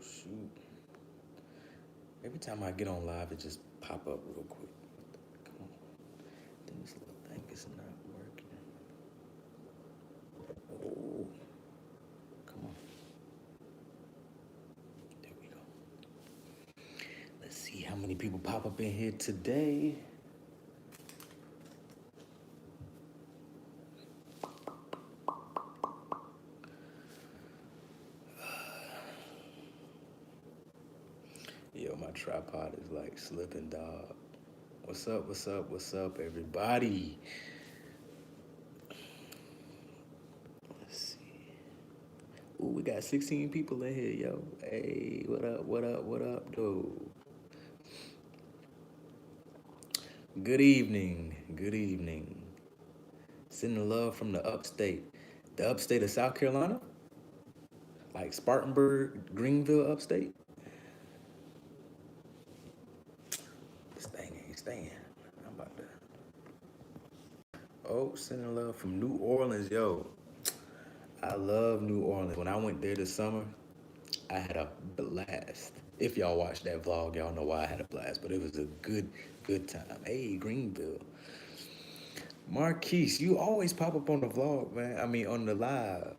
shoot. Every time I get on live, it just pop up real quick. Come on. Then this little thing is not working. Oh. Come on. There we go. Let's see how many people pop up in here today. Yo, my tripod is like slipping, dog. What's up, what's up, what's up, everybody? Let's see. Ooh, we got 16 people in here, yo. Hey, what up, what up, what up, dude? Good evening, good evening. Sending love from the upstate. The upstate of South Carolina? Like Spartanburg, Greenville upstate? This thing ain't staying. I'm about to. Oh, sending love from New Orleans, yo. I love New Orleans. When I went there this summer, I had a blast. If y'all watched that vlog, y'all know why I had a blast, but it was a good time. Hey, Greenville. Marquise, you always pop up on the vlog, man. I mean, on the live.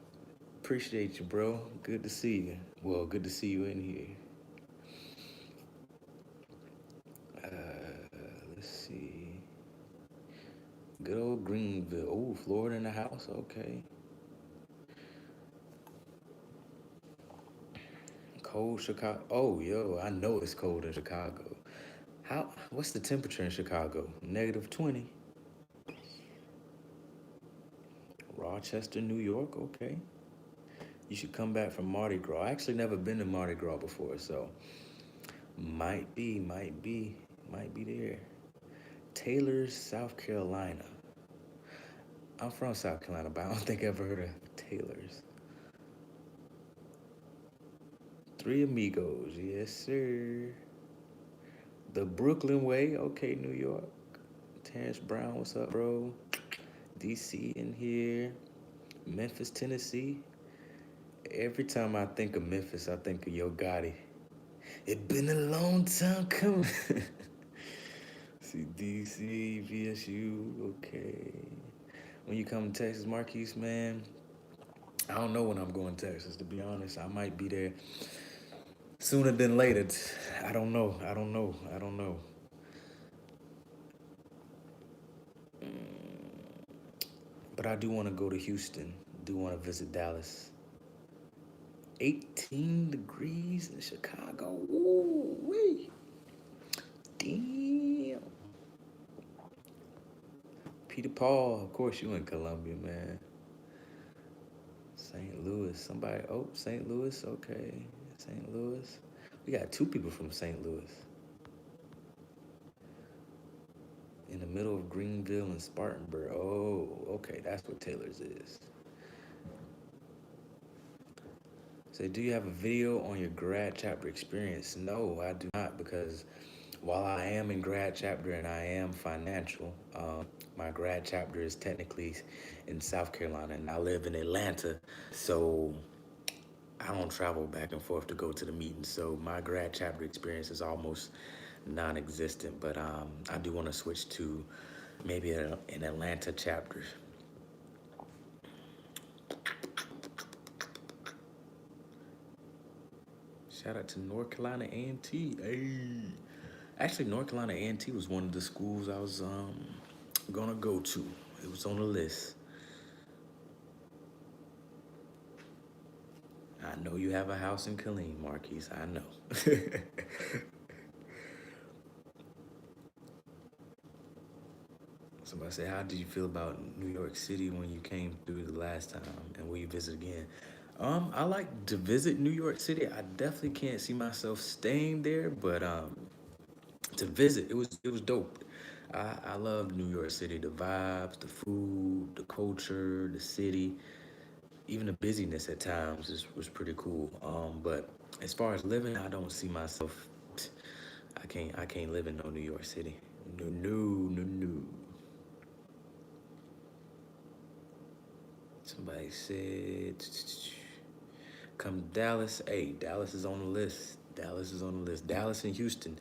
Appreciate you, bro. Good to see you. Well, good to see you in here. Let's see. Good old Greenville. Oh, Florida in the house. Okay. Cold Chicago. Oh, yo, I know it's cold in Chicago. What's the temperature in Chicago? -20. Rochester, New York. Okay. You should come back from Mardi Gras. I actually never been to Mardi Gras before, so might be there. Taylor, South Carolina. I'm from South Carolina, but I don't think I've ever heard of Taylor's. Three Amigos, yes, sir. The Brooklyn Way, okay, New York. Terrence Brown, what's up, bro? DC in here. Memphis, Tennessee. Every time I think of Memphis, I think of Yo Gotti. It been a long time coming. See, DC, VSU, okay. When you come to Texas, Marquise, man, I don't know when I'm going to Texas, to be honest. I might be there sooner than later. I don't know. But I do want to go to Houston. Do want to visit Dallas. 18 degrees in Chicago. Ooh, wee. Damn. Peter Paul, of course you in Columbia, man. St. Louis, somebody, oh, St. Louis, okay. St. Louis. We got two people from St. Louis. In the middle of Greenville and Spartanburg. Oh, okay, that's what Taylor's is. So do you have a video on your grad chapter experience? No, I do not, because while I am in grad chapter and I am financial, my grad chapter is technically in South Carolina and I live in Atlanta. So I don't travel back and forth to go to the meetings. So my grad chapter experience is almost non-existent, but I do want to switch to maybe an Atlanta chapter. Shout out to North Carolina A&T. Hey. Actually, North Carolina A&T was one of the schools I was gonna go to. It was on the list. I know you have a house in Killeen, Marquise. I know. Somebody said, how did you feel about New York City when you came through the last time and will you visit again? I like to visit New York City. I definitely can't see myself staying there, but to visit, it was dope. I love New York City, the vibes, the food, the culture, the city, even the busyness at times was pretty cool. But as far as living, I don't see myself. I can't live in no New York City. No. Somebody said, come to Dallas, hey, Dallas is on the list. Dallas is on the list. Dallas and Houston.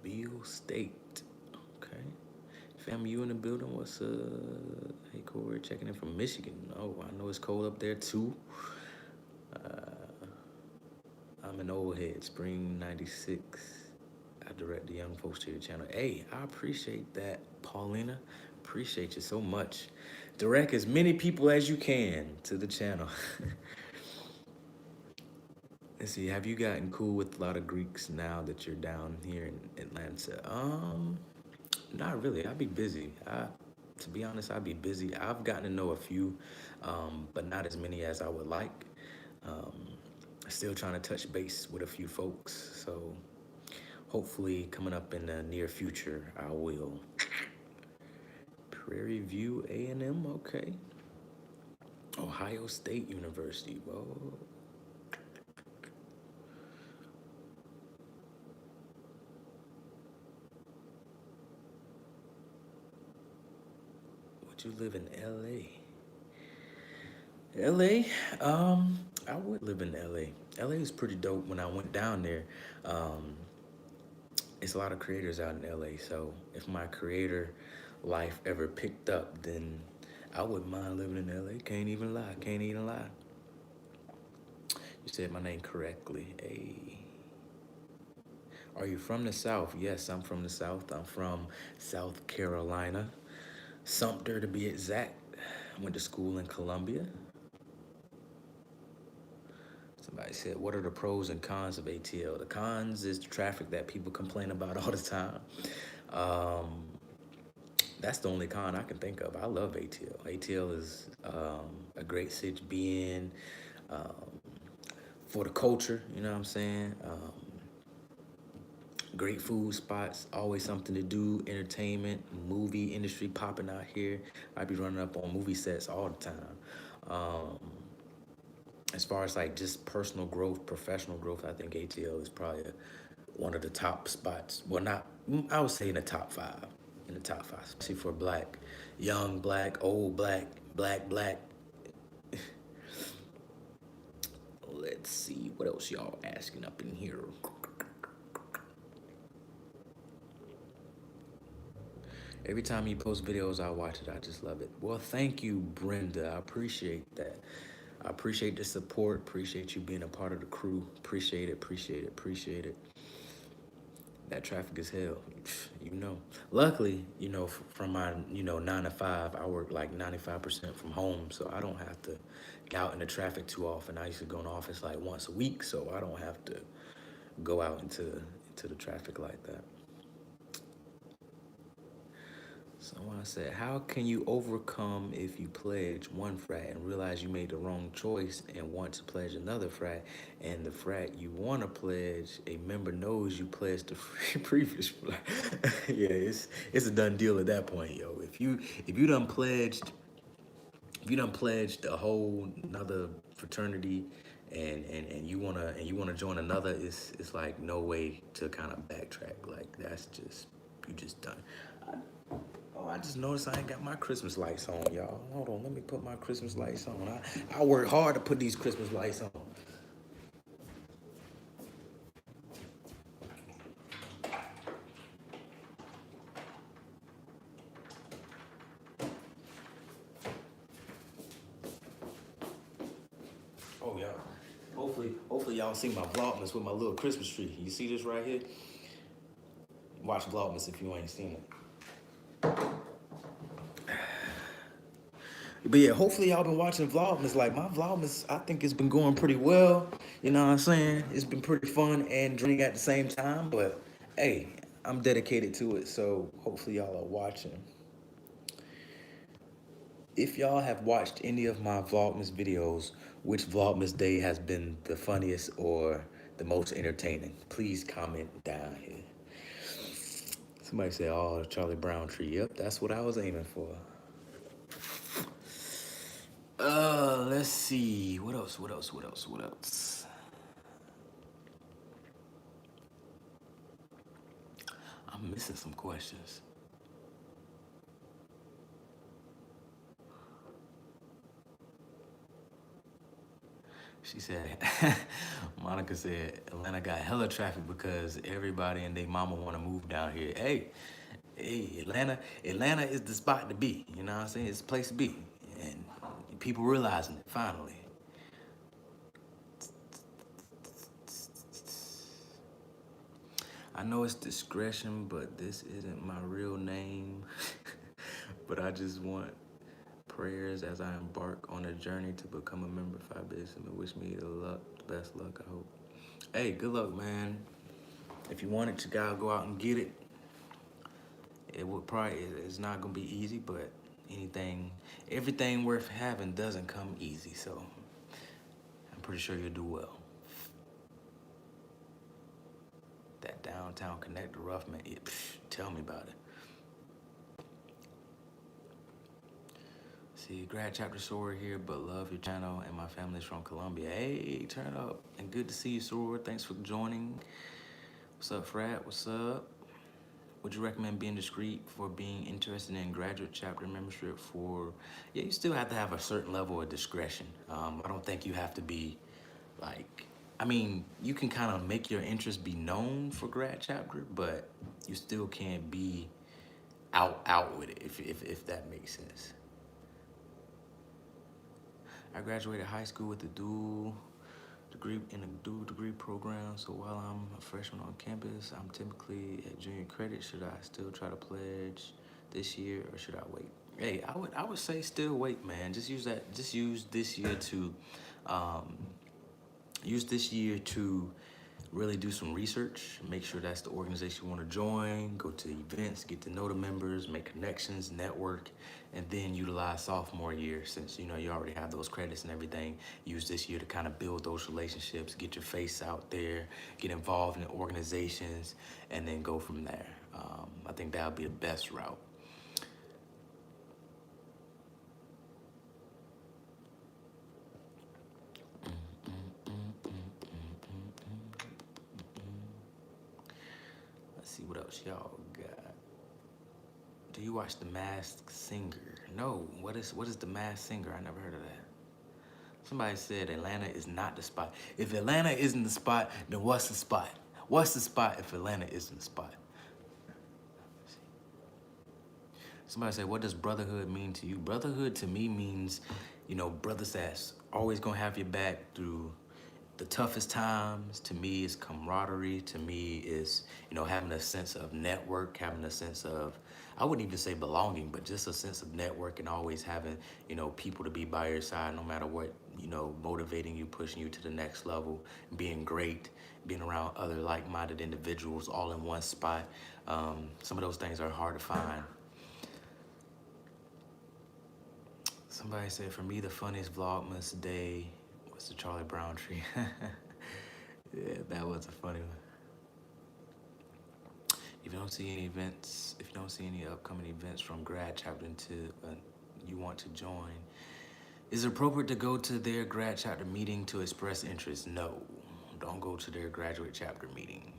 Beale State. Okay. Fam, you in the building? What's hey Corey, checking in from Michigan. Oh, I know it's cold up there too. I'm an old head, Spring 96. I direct the young folks to your channel. Hey, I appreciate that, Paulina. Appreciate you so much. Direct as many people as you can to the channel. Let's see, have you gotten cool with a lot of Greeks now that you're down here in Atlanta? Not really. I'd be busy. To be honest, I'd be busy. I've gotten to know a few, but not as many as I would like. Still trying to touch base with a few folks, so hopefully coming up in the near future, I will. Prairie View A&M, okay. Ohio State University, whoa. Would you live in LA? LA, I would live in LA. LA is pretty dope. When I went down there, it's a lot of creators out in LA. So if my creator life ever picked up, then I wouldn't mind living in LA. Can't even lie. Can't even lie. You said my name correctly. Hey. Are you from the South? Yes, I'm from the South. I'm from South Carolina. Sumter to be exact. I went to school in Columbia. Somebody said, what are the pros and cons of ATL? The cons is the traffic that people complain about all the time. That's the only con I can think of. I love ATL. ATL is a great city to be in for the culture, you know what I'm saying? Great food spots, always something to do, entertainment, movie industry popping out here. I'd be running up on movie sets all the time. As far as like just personal growth, professional growth, I think ATL is probably one of the top spots. Well, not, I would say in the top five. In the top five, especially for black, young black, old black, black. Let's see, what else y'all asking up in here? Every time you post videos, I watch it. I just love it. Well, thank you, Brenda. I appreciate that. I appreciate the support. Appreciate you being a part of the crew. Appreciate it, appreciate it, appreciate it. That traffic is hell, you know. Luckily, you know, from my, 9 to 5, I work like 95% from home, so I don't have to get out in the traffic too often. I used to go in the office like once a week, so I don't have to go out into the traffic like that. Someone said, how can you overcome if you pledge one frat and realize you made the wrong choice and want to pledge another frat, and the frat you want to pledge, a member knows you pledged the previous frat? Yeah, it's a done deal at that point, yo. If you done pledged, a whole another fraternity and you wanna join another, it's like no way to kind of backtrack. Like that's just, you just done. Oh, I just noticed I ain't got my Christmas lights on, y'all. Hold on, let me put my Christmas lights on. I work hard to put these Christmas lights on. Oh, y'all. Hopefully y'all see my Vlogmas with my little Christmas tree. You see this right here? Watch Vlogmas if you ain't seen it. But yeah, hopefully y'all been watching Vlogmas. Like my Vlogmas, I think it's been going pretty well. You know what I'm saying? It's been pretty fun and draining at the same time. But hey, I'm dedicated to it. So hopefully y'all are watching. If y'all have watched any of my Vlogmas videos, which Vlogmas day has been the funniest or the most entertaining? Please comment down here. Somebody say, oh, Charlie Brown tree. Yep, that's what I was aiming for. Let's see. What else? I'm missing some questions. She said, Monica said, Atlanta got hella traffic because everybody and their mama want to move down here. Hey, Atlanta is the spot to be. You know what I'm saying? It's the place to be. And people realizing it finally. I know it's discretion, but this isn't my real name. But I just want prayers as I embark on a journey to become a member of Phi Beta Sigma. Wish me the best luck, I hope. Hey, good luck, man. If you want it, you gotta go out and get it. It's not gonna be easy, but everything worth having doesn't come easy, so I'm pretty sure you'll do well. That downtown connect, the rough man, tell me about it. See, grad chapter Soror here, but love your channel and my family's from Colombia. Hey, turn up, and good to see you, Soror. Thanks for joining. What's up, Frat? What's up? Would you recommend being discreet for being interested in graduate chapter membership yeah, you still have to have a certain level of discretion. I don't think you have to be you can kind of make your interest be known for grad chapter, but you still can't be out with it, if that makes sense. I graduated high school with a dual degree program, so while I'm a freshman on campus, I'm typically at junior credit. Should I still try to pledge this year, or should I wait? Hey, I would say still wait, man. Just use this year to really do some research, make sure that's the organization you want to join, go to events, get to know the members, make connections, network, and then utilize sophomore year, since you already have those credits and everything. Use this year to kind of build those relationships, get your face out there, get involved in organizations, and then go from there. I think that would be the best route. Let's see what else y'all got. Do you watch The Masked Singer? No. What is The Masked Singer? I never heard of that. Somebody said Atlanta is not the spot. If Atlanta isn't the spot, then what's the spot? What's the spot if Atlanta isn't the spot? Somebody said, what does brotherhood mean to you? Brotherhood to me means, brothers that's always gonna have your back through the toughest times. To me, is camaraderie. To me, is having a sense of network, having a sense of, I wouldn't even say belonging, but just a sense of network, and always having people to be by your side no matter what, motivating you, pushing you to the next level, being great, being around other like-minded individuals all in one spot. Some of those things are hard to find. Somebody said, for me, the funniest Vlogmas day was the Charlie Brown tree. Yeah, that was a funny one. If you don't see any upcoming events from grad chapter you want to join, is it appropriate to go to their grad chapter meeting to express interest? No, don't go to their graduate chapter meeting.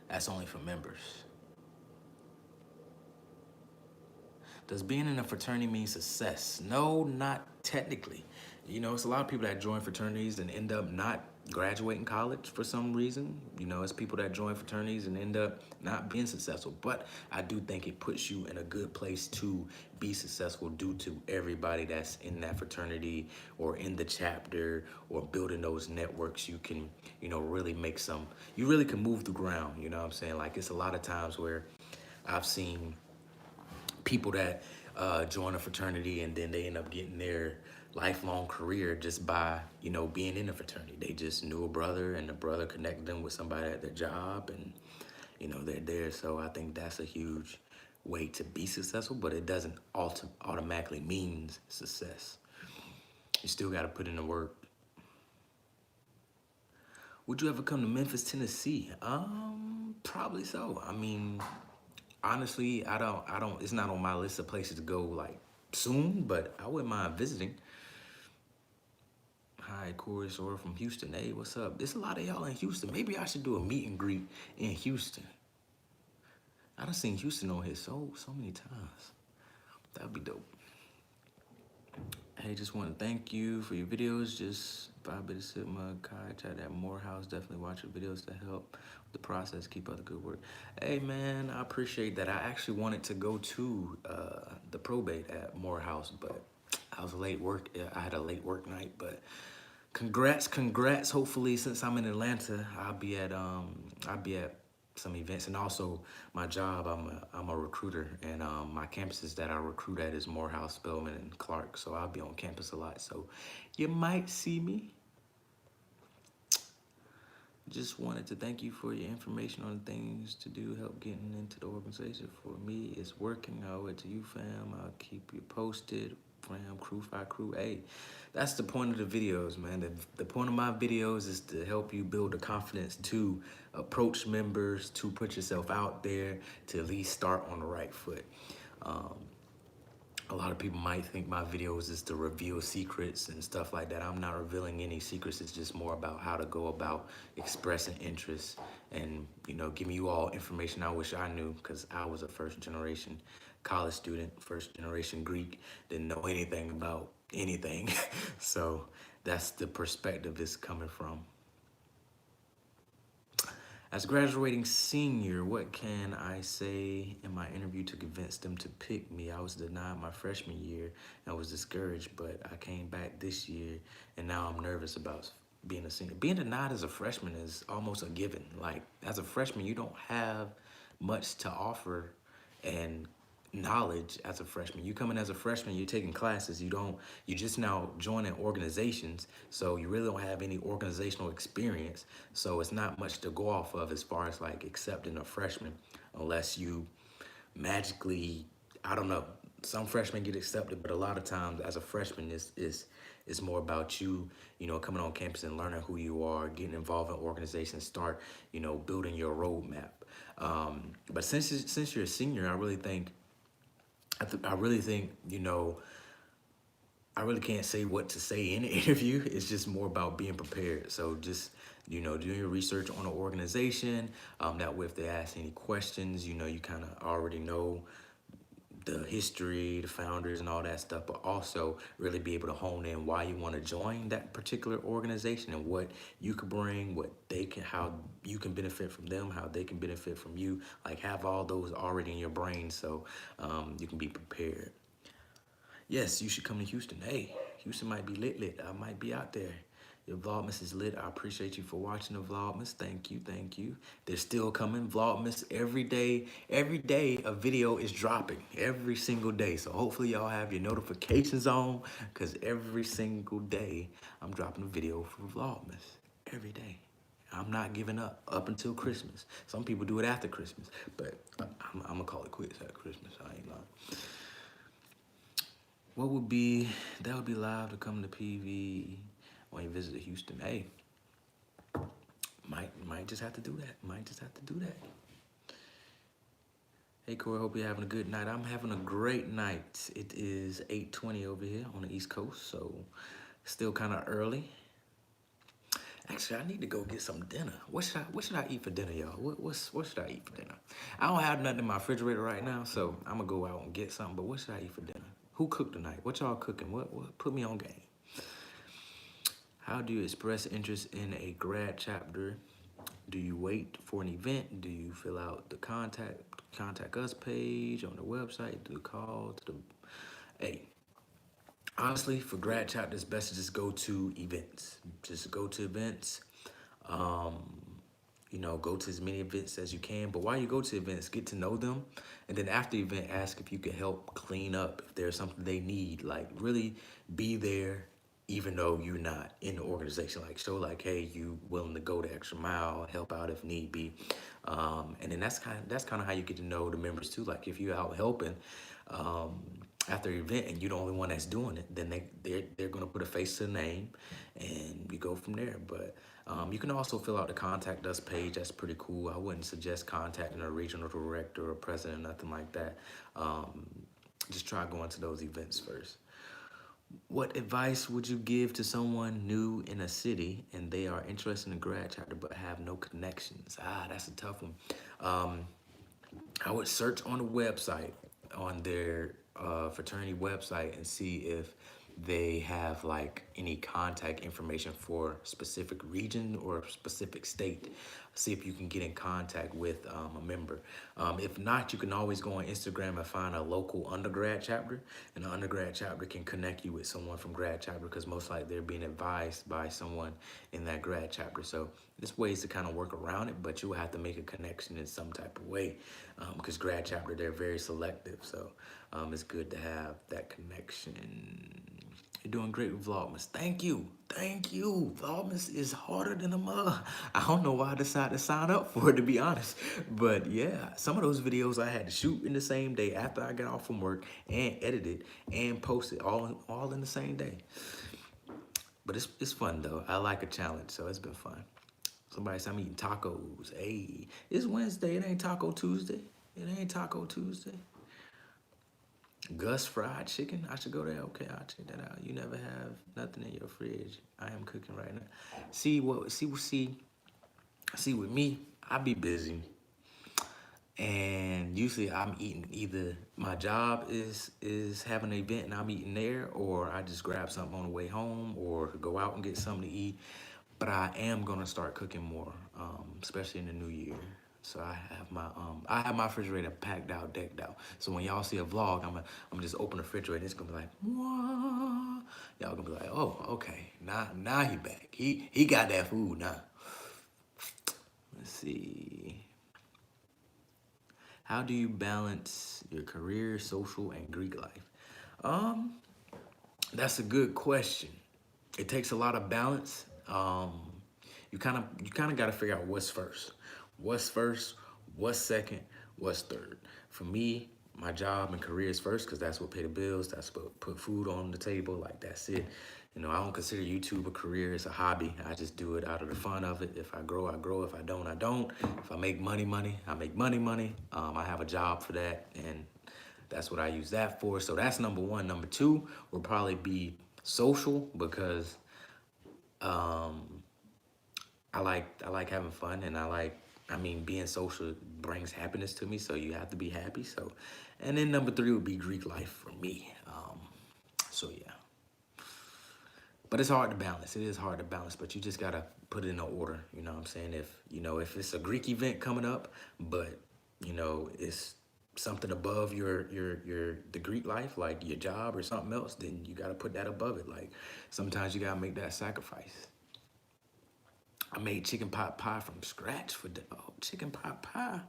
That's only for members. Does being in a fraternity mean success? No, not technically. It's a lot of people that join fraternities and end up not graduating college for some reason. It's people that join fraternities and end up not being successful. But I do think it puts you in a good place to be successful due to everybody that's in that fraternity or in the chapter or building those networks. You can, really you really can move the ground. You know what I'm saying? Like, it's a lot of times where I've seen people that join a fraternity and then they end up getting their lifelong career just by being in a fraternity. They just knew a brother, and the brother connected them with somebody at their job, and they're there. So I think that's a huge way to be successful, but it doesn't automatically mean success. You still got to put in the work. Would you ever come to Memphis, Tennessee? Probably so. I mean, honestly, I don't, it's not on my list of places to go like soon, but I wouldn't mind visiting. Hi, Corey Sora from Houston. Hey, what's up? There's a lot of y'all in Houston. Maybe I should do a meet and greet in Houston. I done seen Houston on here so many times. That'd be dope. Hey, just want to thank you for your videos. Just 5-bit Sigma, Kai, chat at Morehouse. Definitely watch your videos to help with the process. Keep up the good work. Hey, man, I appreciate that. I actually wanted to go to the probate at Morehouse, but I was late work. I had a late work night, but congrats. Hopefully, since I'm in Atlanta, I'll be at some events, and also my job. I'm a recruiter, and my campuses that I recruit at is Morehouse, Spelman, and Clark. So I'll be on campus a lot. So you might see me. Just wanted to thank you for your information on things to do, help getting into the organization. For me, it's working. I'll wait to you, fam. I'll keep you posted. Fam, crew, fi crew. Hey, that's the point of the videos, man. The point of my videos is to help you build the confidence to approach members, to put yourself out there, to at least start on the right foot. Um, a lot of people might think my videos is to reveal secrets and stuff like that. I'm not revealing any secrets. It's just more about how to go about expressing interest and, giving you all information I wish I knew, because I was a first generation college student, first generation Greek, didn't know anything about anything. So that's the perspective it's coming from. As a graduating senior, what can I say in my interview to convince them to pick me? I was denied my freshman year and was discouraged, but I came back this year and now I'm nervous about being a senior. Being denied as a freshman is almost a given. Like, as a freshman, you don't have much to offer and knowledge as a freshman. You come in as a freshman, you're taking classes, you just now joining organizations, so you really don't have any organizational experience. So it's not much to go off of as far as like accepting a freshman, unless you magically, I don't know, some freshmen get accepted, but a lot of times as a freshman it's more about you, coming on campus and learning who you are, getting involved in organizations, start, building your roadmap. But since you're a senior, I really think, I really can't say what to say in the interview. It's just more about being prepared. So just, doing your research on an organization. That way, if they ask any questions, you kind of already know the history, the founders, and all that stuff, but also really be able to hone in why you want to join that particular organization and what you could bring, how you can benefit from them, how they can benefit from you. Like, have all those already in your brain, so you can be prepared. Yes, you should come to Houston. Hey, Houston might be lit. I might be out there. Your Vlogmas is lit. I appreciate you for watching the Vlogmas. Thank you. They're still coming. Vlogmas every day. Every day a video is dropping. Every single day. So hopefully y'all have your notifications on, because every single day I'm dropping a video for Vlogmas. Every day. I'm not giving up until Christmas. Some people do it after Christmas, but I'm gonna call it quits at Christmas. I ain't lying. That would be live to come to PV when you visit Houston. Hey, might just have to do that. Hey Corey, hope you're having a good night. I'm having a great night. It is 8:20 over here on the East Coast, so still kind of early. Actually, I need to go get some dinner. What should I eat for dinner, y'all? What should I eat for dinner? I don't have nothing in my refrigerator right now, so I'm gonna go out and get something. But what should I eat for dinner? Who cooked tonight? What y'all cooking? What put me on game? How do you express interest in a grad chapter? Do you wait for an event? Do you fill out the contact us page on the website? Do you call to the... Hey, honestly, for grad chapters, best to just go to events. Just go to events. Go to as many events as you can. But while you go to events, get to know them. And then after the event, ask if you can help clean up, if there's something they need. Like, really be there, even though you're not in the organization. Like, show like, hey, you willing to go the extra mile, help out if need be. And then that's kind of how you get to know the members too. Like, if you're out helping after the event and you're the only one that's doing it, then they're gonna put a face to the name, and you go from there. But you can also fill out the contact us page. That's pretty cool. I wouldn't suggest contacting a regional director or president, nothing like that. Just try going to those events first. What advice would you give to someone new in a city and they are interested in a grad chapter but have no connections? That's a tough one. I would search on the website, on their fraternity website, and see if they have like any contact information for specific region or specific state. See if you can get in contact with a member. If not, you can always go on Instagram and find a local undergrad chapter, and the undergrad chapter can connect you with someone from grad chapter, because most likely they're being advised by someone in that grad chapter. So there's ways to kind of work around it, but you will have to make a connection in some type of way, because grad chapter, they're very selective. So it's good to have that connection. You're doing great with Vlogmas. Thank you. Thank you. Vlogmas is harder than a mother. I don't know why I decided to sign up for it, to be honest. But yeah, some of those videos I had to shoot in the same day after I got off from work, and edit it and post it all in the same day. But it's fun though. I like a challenge, so it's been fun. Somebody said I'm eating tacos. Hey, it's Wednesday. It ain't Taco Tuesday. It ain't Taco Tuesday. Gus Fried Chicken. I should go there. Okay, I'll check that out. You never have nothing in your fridge. I am cooking right now. See with me, I be busy. And usually I'm eating, either my job is having an event and I'm eating there, or I just grab something on the way home or go out and get something to eat. But I am gonna start cooking more, especially in the new year. So I have my refrigerator packed out, decked out. So when y'all see a vlog, I'm gonna just open the refrigerator. It's gonna be like, wah. Y'all gonna be like, oh, okay, now he back. He got that food now. Let's see. How do you balance your career, social, and Greek life? That's a good question. It takes a lot of balance. You kind of got to figure out what's first. What's first, what's second, what's third. For me, my job and career is first, because that's what pay the bills, that's what put food on the table, like that's it. You know, I don't consider YouTube a career, it's a hobby. I just do it out of the fun of it. If I grow, I grow. If I don't, I don't. If I make money, I make money. I have a job for that, and that's what I use that for. So that's number one. Number two will probably be social, because I like having fun, and being social brings happiness to me, so you have to be happy. So, and then number three would be Greek life for me. So yeah, but it's hard to balance. It is hard to balance, but you just gotta put it in order. You know what I'm saying? If it's a Greek event coming up, but it's something above the Greek life, like your job or something else, then you gotta put that above it. Like sometimes you gotta make that sacrifice. I made chicken pot pie from scratch for chicken pot pie.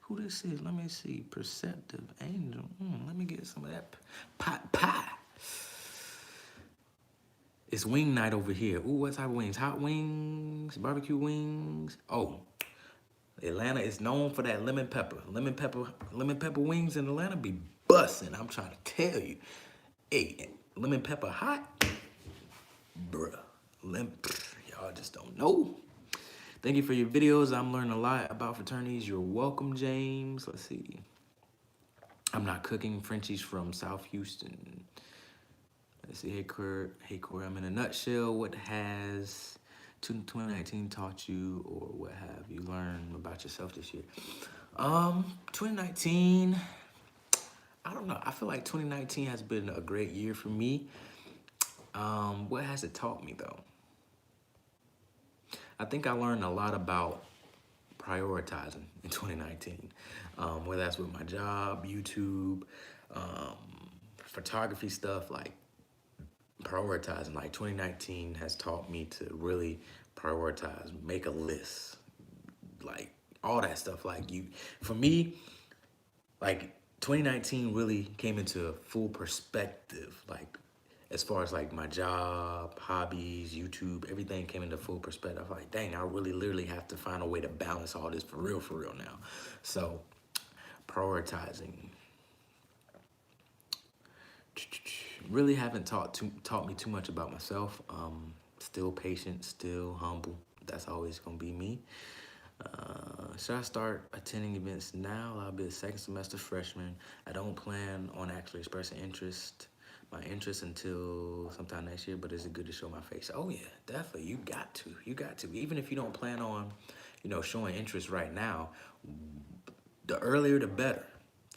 Who this is? Let me see. Perceptive Angel. Let me get some of that pot pie. It's wing night over here. Ooh, what type of wings? Hot wings, barbecue wings. Oh, Atlanta is known for that lemon pepper. Lemon pepper wings in Atlanta be bussin'. I'm trying to tell you. Hey, lemon pepper hot? Bruh. Y'all just don't know. Thank you for your videos. I'm learning a lot about fraternities. You're welcome, James. Let's see. I'm not cooking. Frenchie's from South Houston. Let's see. Hey, Corey. I'm in a nutshell. What has 2019 taught you, or what have you learned about yourself this year? 2019, I don't know. I feel like 2019 has been a great year for me. What has it taught me, though? I think I learned a lot about prioritizing in 2019, whether that's with my job, YouTube, photography stuff, like prioritizing. Like 2019 has taught me to really prioritize, make a list, like all that stuff. For me, like 2019 really came into full perspective, like as far as like my job, hobbies, YouTube, everything came into full perspective. Like, dang, I really literally have to find a way to balance all this for real now. So prioritizing. Really haven't taught me too much about myself. Still patient, still humble. That's always gonna be me. Should I start attending events now? I'll be a second semester freshman. I don't plan on actually expressing my interest until sometime next year, but is it good to show my face? Oh yeah, definitely. You got to. Even if you don't plan on, showing interest right now, the earlier the better.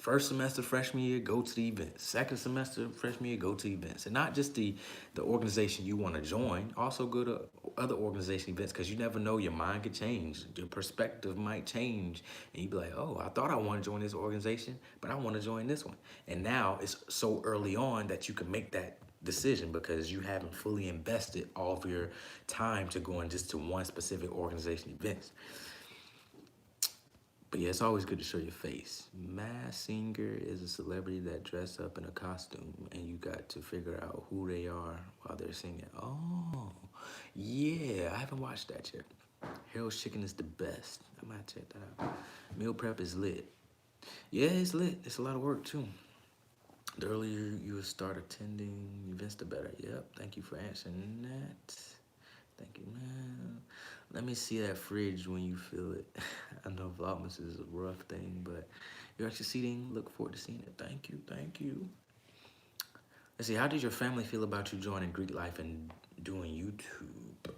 first semester freshman year, go to the events. Second semester freshman year, go to events. And not just the organization you want to join, also go to other organization events, because you never know, your mind could change. Your perspective might change. And you'd be like, oh, I thought I want to join this organization, but I want to join this one. And now it's so early on that you can make that decision because you haven't fully invested all of your time to going just to one specific organization events. But yeah, it's always good to show your face. Mass singer is a celebrity that dress up in a costume and you got to figure out who they are while they're singing. Oh, yeah, I haven't watched that yet. Harold's Chicken is the best. I might check that out. Meal prep is lit. Yeah, it's lit. It's a lot of work too. The earlier you start attending events, the better. Yep, thank you for answering that. Thank you, man. Let me see that fridge when you feel it. I know Vlogmas is a rough thing, but you're actually seating. Look forward to seeing it. Thank you, thank you. Let's see, how did your family feel about you joining Greek life and doing YouTube?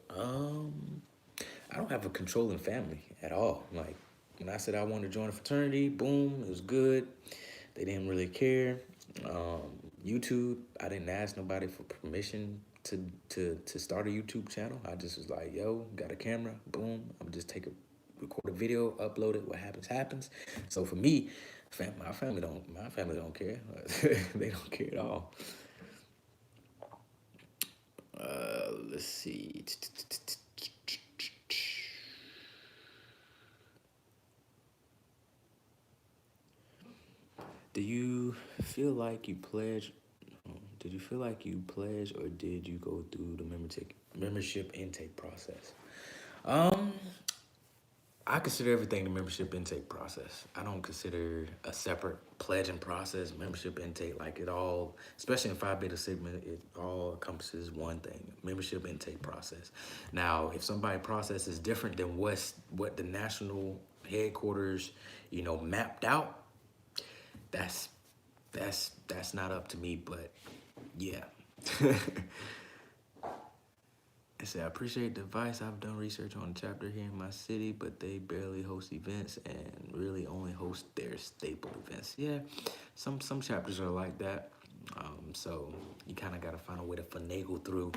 I don't have a controlling family at all. Like, when I said I wanted to join a fraternity, boom, it was good. They didn't really care. YouTube, I didn't ask nobody for permission to start a YouTube channel. I just was like, yo, got a camera, boom, I'm just record a video, upload it, what happens, happens. So for me, my family don't care. They don't care at all. Let's see. Do you feel like you pledged? Did you feel like you pledged, or did you go through the membership intake process? I consider everything the membership intake process. I don't consider a separate pledging process, membership intake, like it all, especially in Phi Beta Sigma, it all encompasses one thing, membership intake process. Now, if somebody process is different than what the national headquarters, mapped out, that's not up to me, but yeah. I said, I appreciate the advice. I've done research on the chapter here in my city, but they barely host events and really only host their staple events. Yeah, some chapters are like that. So you kind of got to find a way to finagle through,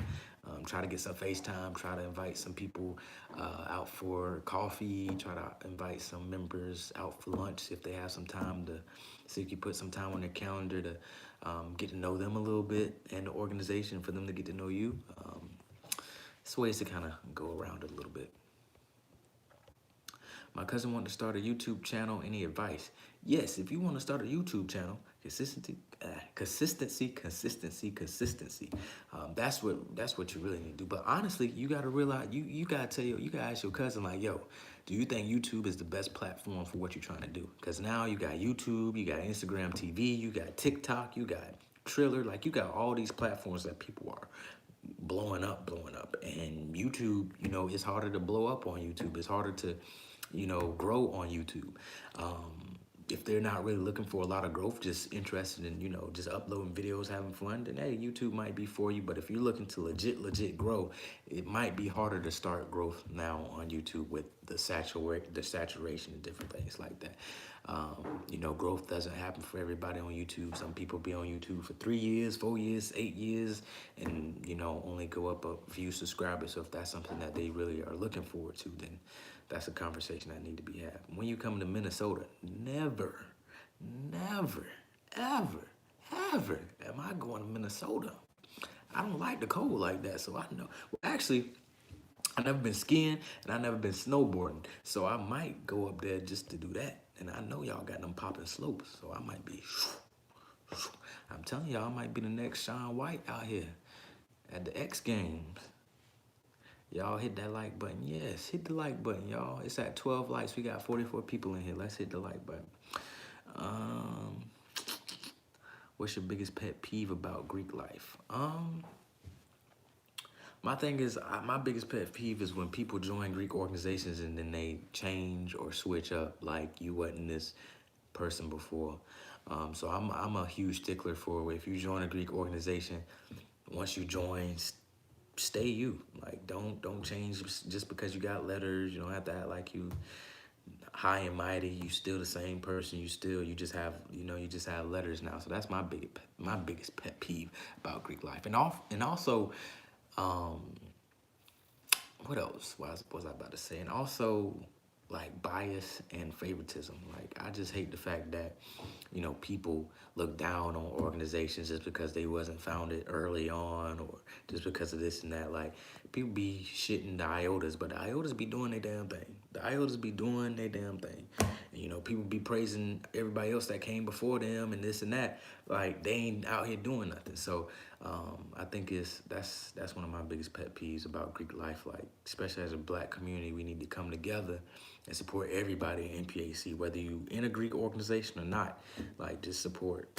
try to get some FaceTime, try to invite some people out for coffee, try to invite some members out for lunch if they have some time to, so you can put some time on their calendar to get to know them a little bit and the organization for them to get to know you. It's ways to kind of go around it a little bit. My cousin wanted to start a YouTube channel. Any advice? Yes, if you want to start a YouTube channel, consistency. That's what you really need to do. But honestly, you got to realize, you got to ask your cousin, like, yo, do you think YouTube is the best platform for what you're trying to do? Because now you got YouTube, you got Instagram TV, you got TikTok, you got Triller, like you got all these platforms that people are blowing up. And YouTube, it's harder to blow up on YouTube. It's harder to, grow on YouTube. If they're not really looking for a lot of growth, just interested in, just uploading videos, having fun, then hey, YouTube might be for you. But if you're looking to legit grow, it might be harder to start growth now on YouTube with the saturation and different things like that. Growth doesn't happen for everybody on YouTube. Some people be on YouTube for 3 years, 4 years, 8 years, and, only go up a few subscribers. So if that's something that they really are looking forward to, then that's a conversation that need to be had. When you come to Minnesota, never, ever am I going to Minnesota. I don't like the cold like that, so I know. Well, actually, I've never been skiing and I've never been snowboarding, so I might go up there just to do that. And I know y'all got them popping slopes, so I might be. I'm telling y'all, I might be the next Shaun White out here at the X Games. Y'all hit that like button. Yes, hit the like button, y'all. It's at 12 likes. We got 44 people in here. Let's hit the like button. What's your biggest pet peeve about Greek life? My thing is, my biggest pet peeve is when people join Greek organizations and then they change or switch up, like you wasn't this person before. So I'm a huge stickler for, if you join a Greek organization, once you join, stay you. Like don't change just because you got letters. You don't have to act like you high and mighty. You still the same person. You just have you just have letters now. So that's my biggest pet peeve about Greek life. And also, um, what else was I about to say? And also, like, bias and favoritism. Like, I just hate the fact that people look down on organizations just because they wasn't founded early on, or just because of this and that. Like, people be shitting the iotas, but the iotas be doing their damn thing. The iotas be doing their damn thing. And, people be praising everybody else that came before them and this and that. Like, they ain't out here doing nothing. So I think that's one of my biggest pet peeves about Greek life. Like, especially as a Black community, we need to come together and support everybody in NPAC, whether you in a Greek organization or not. Like, just support.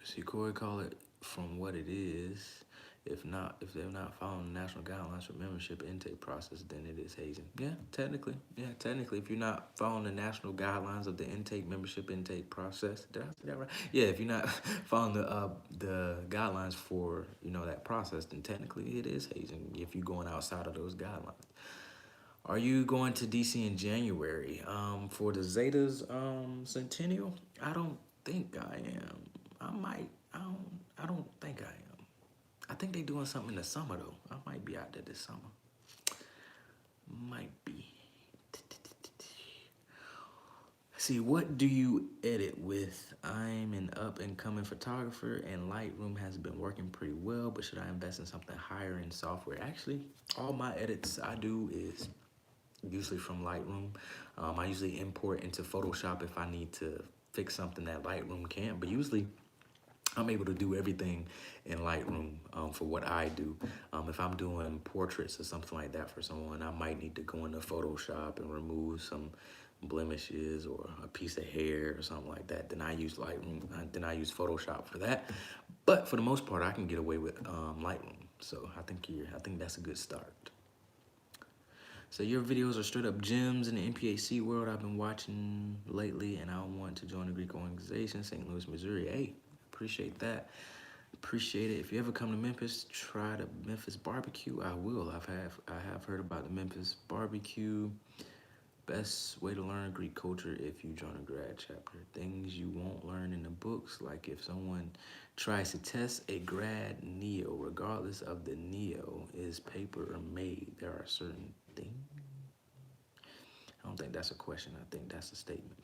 See, Corey call it from what it is. If they're not following the national guidelines for membership intake process, then it is hazing. Yeah, technically, if you're not following the national guidelines of the membership intake process, did I say that right? Yeah, if you're not following the guidelines for that process, then technically it is hazing if you're going outside of those guidelines. Are you going to DC in January for the Zetas centennial? I don't think I am. I might. I don't think I am. I think they doing something in the summer though. I might be out there this summer. Might be. See, what do you edit with? I'm an up and coming photographer and Lightroom has been working pretty well, but should I invest in something higher in software? Actually, all my edits I do is usually from Lightroom. I usually import into Photoshop if I need to fix something that Lightroom can't, but usually I'm able to do everything in Lightroom for what I do. If I'm doing portraits or something like that for someone, I might need to go into Photoshop and remove some blemishes or a piece of hair or something like that. Then I use Lightroom. Then I use Photoshop for that. But for the most part, I can get away with Lightroom. So I think that's a good start. So your videos are straight up gems in the NPAC world I've been watching lately, and I want to join a Greek organization, St. Louis, Missouri. Hey, appreciate that. Appreciate it. If you ever come to Memphis, try the Memphis barbecue. I will. I have heard about the Memphis barbecue. Best way to learn Greek culture if you join a grad chapter. Things you won't learn in the books, like if someone tries to test a grad neo, regardless of the neo is paper or made, there are certain things. I don't think that's a question. I think that's a statement.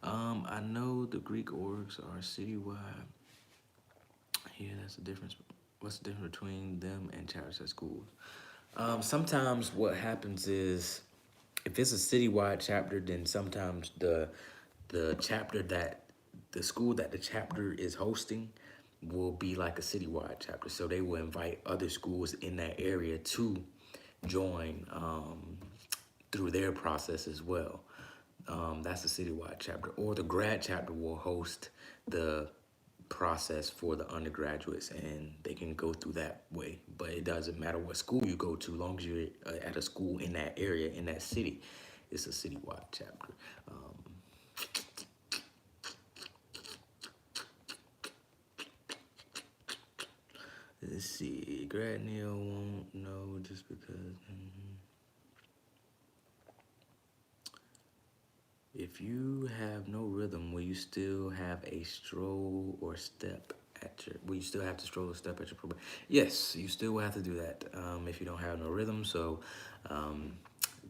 I know the Greek orgs are citywide. Yeah, that's the difference. What's the difference between them and chapters at schools? Sometimes what happens is, if it's a citywide chapter, then sometimes the chapter that the school that the chapter is hosting will be like a citywide chapter. So they will invite other schools in that area to join through their process as well. That's the citywide chapter. Or the grad chapter will host the process for the undergraduates and they can go through that way. But it doesn't matter what school you go to, long as you're at a school in that area, in that city, it's a citywide chapter. Let's see, grad neo won't know just because. If you have no rhythm, will you still have a stroll or step at your? Will you still have to stroll or step at your program? Yes, you still will have to do that if you don't have no rhythm. So,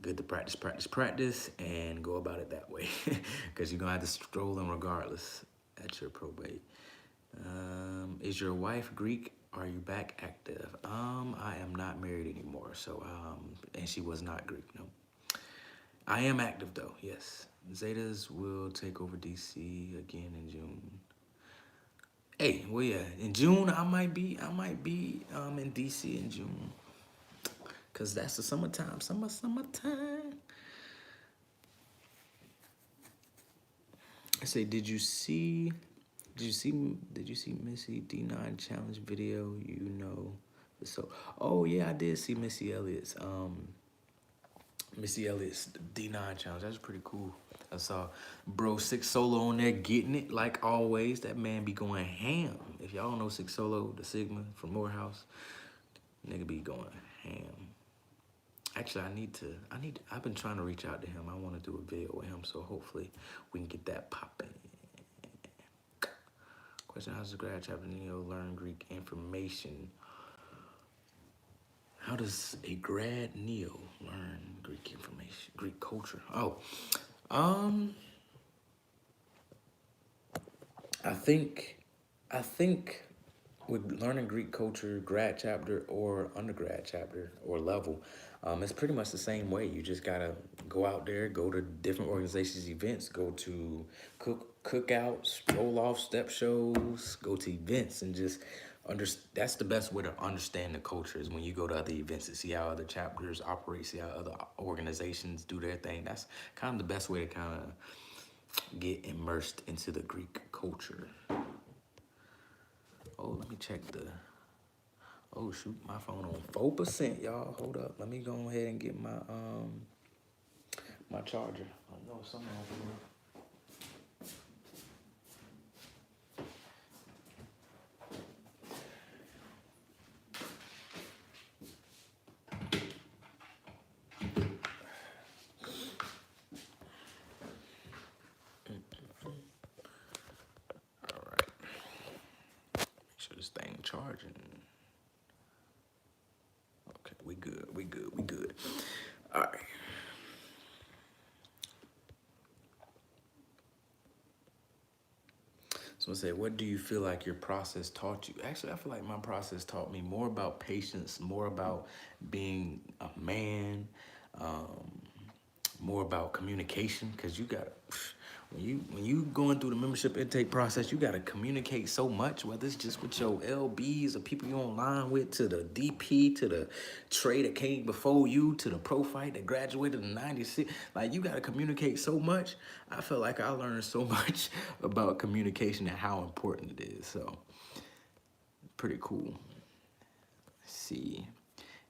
good to practice, and go about it that way, because you're gonna have to stroll them regardless at your probate. Is your wife Greek? Are you back active? I am not married anymore, so and she was not Greek. No, I am active though. Yes. Zetas will take over DC again in June. Hey, well yeah, in June I might be in DC in June, cause that's the summertime. Summertime. I say, did you see Missy D9 challenge video? So, oh yeah, I did see Missy Elliott's Missy Elliott's D9 challenge. That's pretty cool. I saw bro Six Solo on there getting it like always. That man be going ham. If y'all don't know Six Solo, the Sigma from Morehouse, nigga be going ham. Actually, I've been trying to reach out to him. I want to do a video with him, so hopefully we can get that popping. Question, how does the grad chapter Neo learn Greek information? How does a grad Neo learn Greek information, Greek culture? Oh, um, I think with learning Greek culture, grad chapter or undergrad chapter or level, it's pretty much the same way. You just gotta go out there, go to different organizations' events, go to cookouts, roll off step shows, go to events, and just that's the best way to understand the culture is when you go to other events and see how other chapters operate, see how other organizations do their thing. That's kind of the best way to kind of get immersed into the Greek culture. Oh, let me check the. Oh shoot, my phone on 4%, y'all. Hold up, let me go ahead and get my charger. I know something over here. All right, make sure this thing charging. Okay, we good. All right. So I say, what do you feel like your process taught you? Actually, I feel like my process taught me more about patience, more about being a man, um, more about communication, because you gotta when you going through the membership intake process, you gotta communicate so much, whether it's just with your LBs or people you online with, to the DP, to the trade that came before you, to the pro fight that graduated in '96. Like, you gotta communicate so much. I feel like I learned so much about communication and how important it is. So pretty cool. Let's see.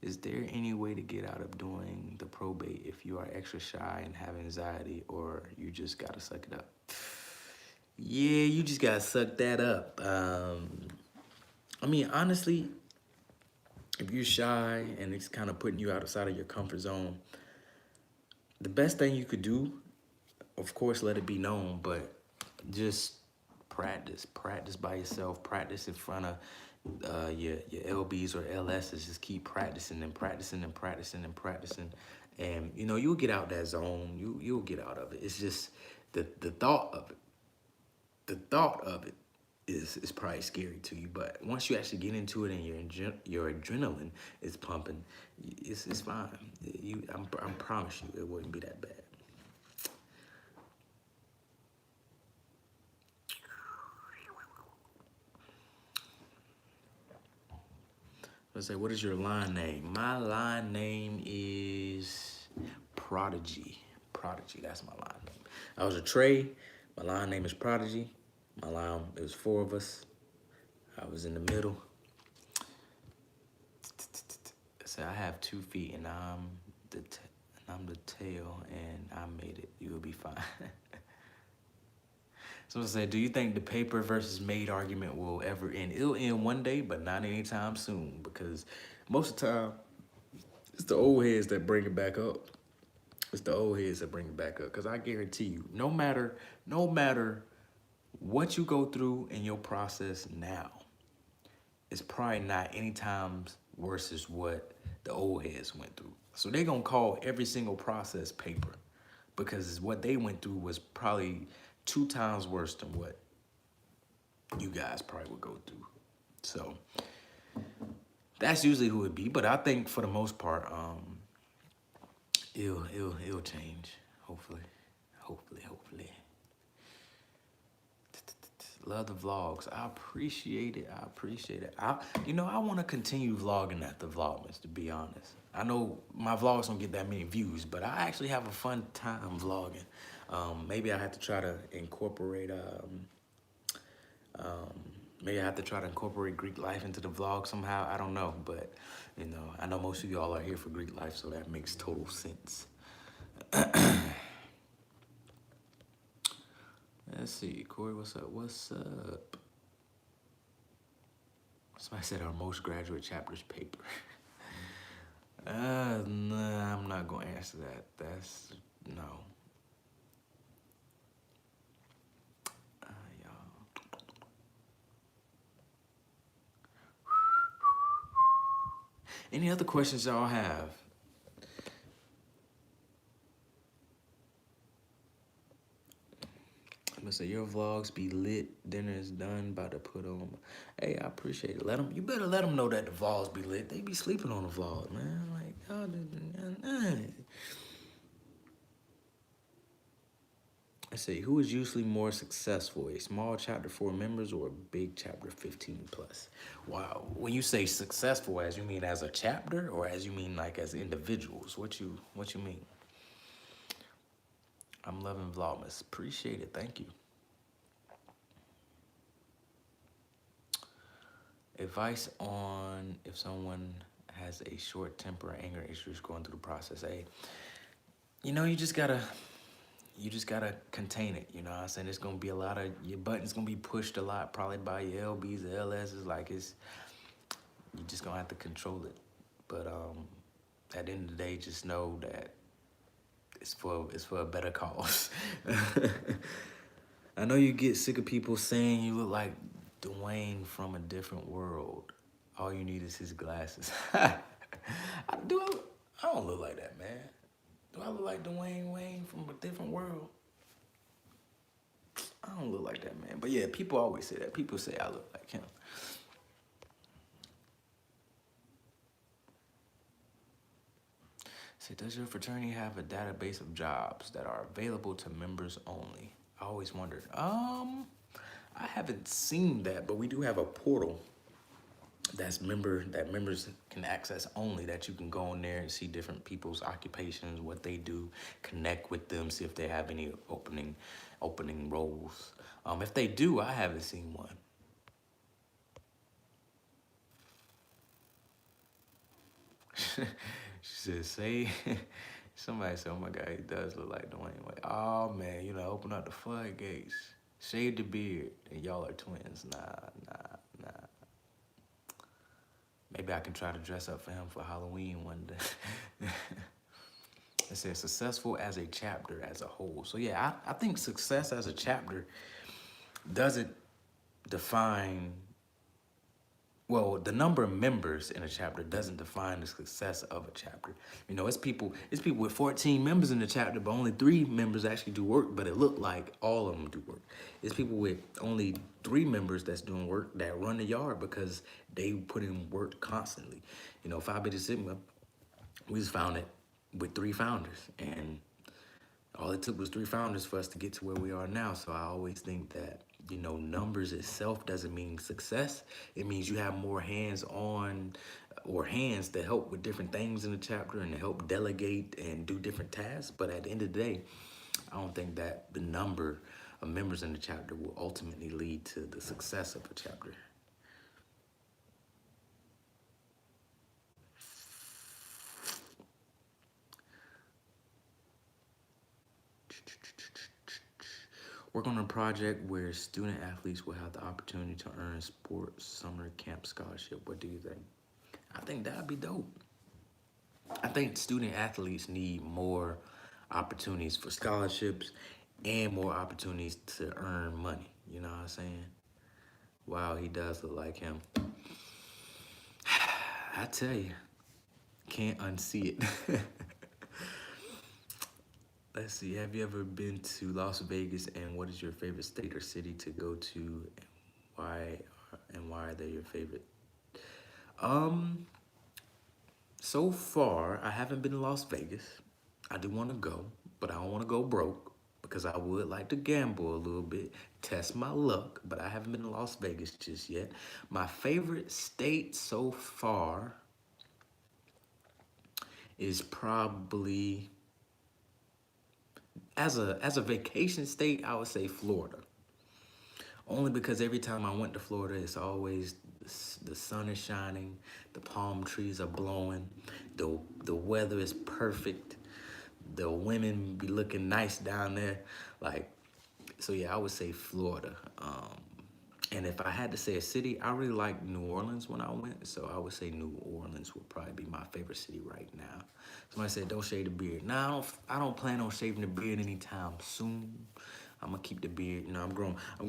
Is there any way to get out of doing the probate if you are extra shy and have anxiety, or you just gotta suck it up? Yeah, you just gotta suck that up. I mean, honestly, if you're shy and it's kind of putting you outside of your comfort zone, the best thing you could do, of course, let it be known, but just practice. Practice by yourself. Practice in front of your LBs or LSs. Just keep practicing and practicing and practicing and practicing, and you know you'll get out that zone. You'll get out of it. It's just the thought of it. The thought of it is probably scary to you, but once you actually get into it and your adrenaline is pumping, it's fine. I promise you, it wouldn't be that bad. Let's say, what is your line name? My line name is Prodigy. Prodigy, that's my line name. I was a Trey. My line name is Prodigy. My line, it was 4 of us. I was in the middle. So I have 2 feet and I'm the tail and I made it. You'll be fine. So I say, do you think the paper versus made argument will ever end? It'll end one day, but not anytime soon, because most of the time, it's the old heads that bring it back up. It's the old heads that bring it back up. Because I guarantee you, no matter what you go through in your process now, it's probably not any times worse as what the old heads went through. So they're going to call every single process paper, because what they went through was probably 2 times worse than what you guys probably would go through. So that's usually who it be. But I think for the most part, it'll change. Hopefully. Love the vlogs. I appreciate it. I want to continue vlogging at the Vlogmas, to be honest. I know my vlogs don't get that many views, but I actually have a fun time vlogging. Maybe I have to try to incorporate Greek life into the vlog somehow. I don't know, but you know, I know most of y'all are here for Greek life, so that makes total sense. Let's see, Corey, what's up? What's up? Somebody said our most graduate chapters paper. Nah, I'm not gonna answer that. That's no. Y'all. Any other questions y'all have? I'm gonna say your vlogs be lit. Dinner is done. About to put on. Hey, I appreciate it. You better let them know that the vlogs be lit. They be sleeping on the vlog, man. Like y'all. I say, who is usually more successful, a small chapter 4 members or a big chapter 15 plus? Wow. When you say successful, as you mean as a chapter or as you mean like as individuals? What you mean? I'm loving Vlogmas. Appreciate it. Thank you. Advice on if someone has a short temper or anger issues going through the process. Hey, you just gotta contain it. You know what I'm saying? There's gonna be a lot of, your buttons gonna be pushed a lot, probably by your LBs, the LSs. Like you just gonna have to control it. But at the end of the day, just know that it's for a better cause. I know you get sick of people saying you look like Dwayne from a different world. All you need is his glasses. I don't look like that, man. Do I look like Dwayne Wayne from a different world? I don't look like that, man. But yeah, people always say that. People say I look like him. Say, does your fraternity have a database of jobs that are available to members only? I always wondered. I haven't seen that, but we do have a portal that members can access only, that you can go in there and see different people's occupations, what they do, connect with them, see if they have any opening roles. If they do, I haven't seen one. She said, say, somebody said, oh my God, he does look like Dwayne Wade. Oh man, open up the floodgates, shave the beard, and y'all are twins. Nah. Maybe I can try to dress up for him for Halloween one day. It says successful as a chapter as a whole. So yeah, I think success as a chapter doesn't define, well, the number of members in a chapter doesn't define the success of a chapter. It's people with 14 members in the chapter, but only 3 members actually do work, but it looked like all of them do work. It's people with only 3 members that's doing work that run the yard because they put in work constantly. Phi Beta Sigma, we just found it with 3 founders, and all it took was 3 founders for us to get to where we are now. So I always think that, numbers itself doesn't mean success. It means you have more hands-on or hands to help with different things in the chapter and to help delegate and do different tasks. But at the end of the day, I don't think that the number of members in the chapter will ultimately lead to the success of a chapter. Work on a project where student athletes will have the opportunity to earn sports summer camp scholarship. What do you think? I think that'd be dope. I think student athletes need more opportunities for scholarships and more opportunities to earn money. You know what I'm saying? Wow, he does look like him. I tell you, can't unsee it. Let's see, have you ever been to Las Vegas, and what is your favorite state or city to go to, and why are they your favorite? So far, I haven't been to Las Vegas. I do want to go, but I don't want to go broke because I would like to gamble a little bit, test my luck, but I haven't been to Las Vegas just yet. My favorite state so far is probably, as a vacation state, I would say Florida. Only because every time I went to Florida, it's always the sun is shining, the palm trees are blowing, the weather is perfect, The women be looking nice down there. Like, so yeah, I would say Florida. And if I had to say a city, I really like New Orleans when I went, so I would say New Orleans would probably be my favorite city right now. Somebody said, don't shave the beard. Now, I don't plan on shaving the beard anytime soon. I'm gonna keep the beard. You know, I'm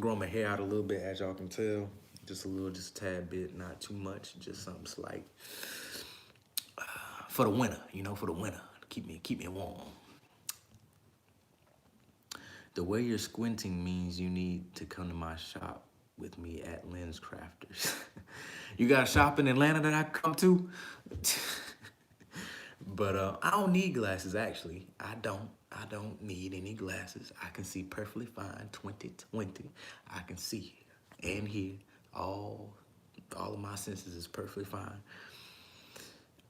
growing my hair out a little bit, as y'all can tell. Just a little, just a tad bit, not too much, just something slight. For the winter, you know, for the winter. Keep me warm. The way you're squinting means you need to come to my shop with me at Lens Crafters. You got a shop in Atlanta that I can come to? But I don't need glasses, actually. I don't need any glasses. I can see perfectly fine, 20/20. I can see and hear. All of my senses is perfectly fine.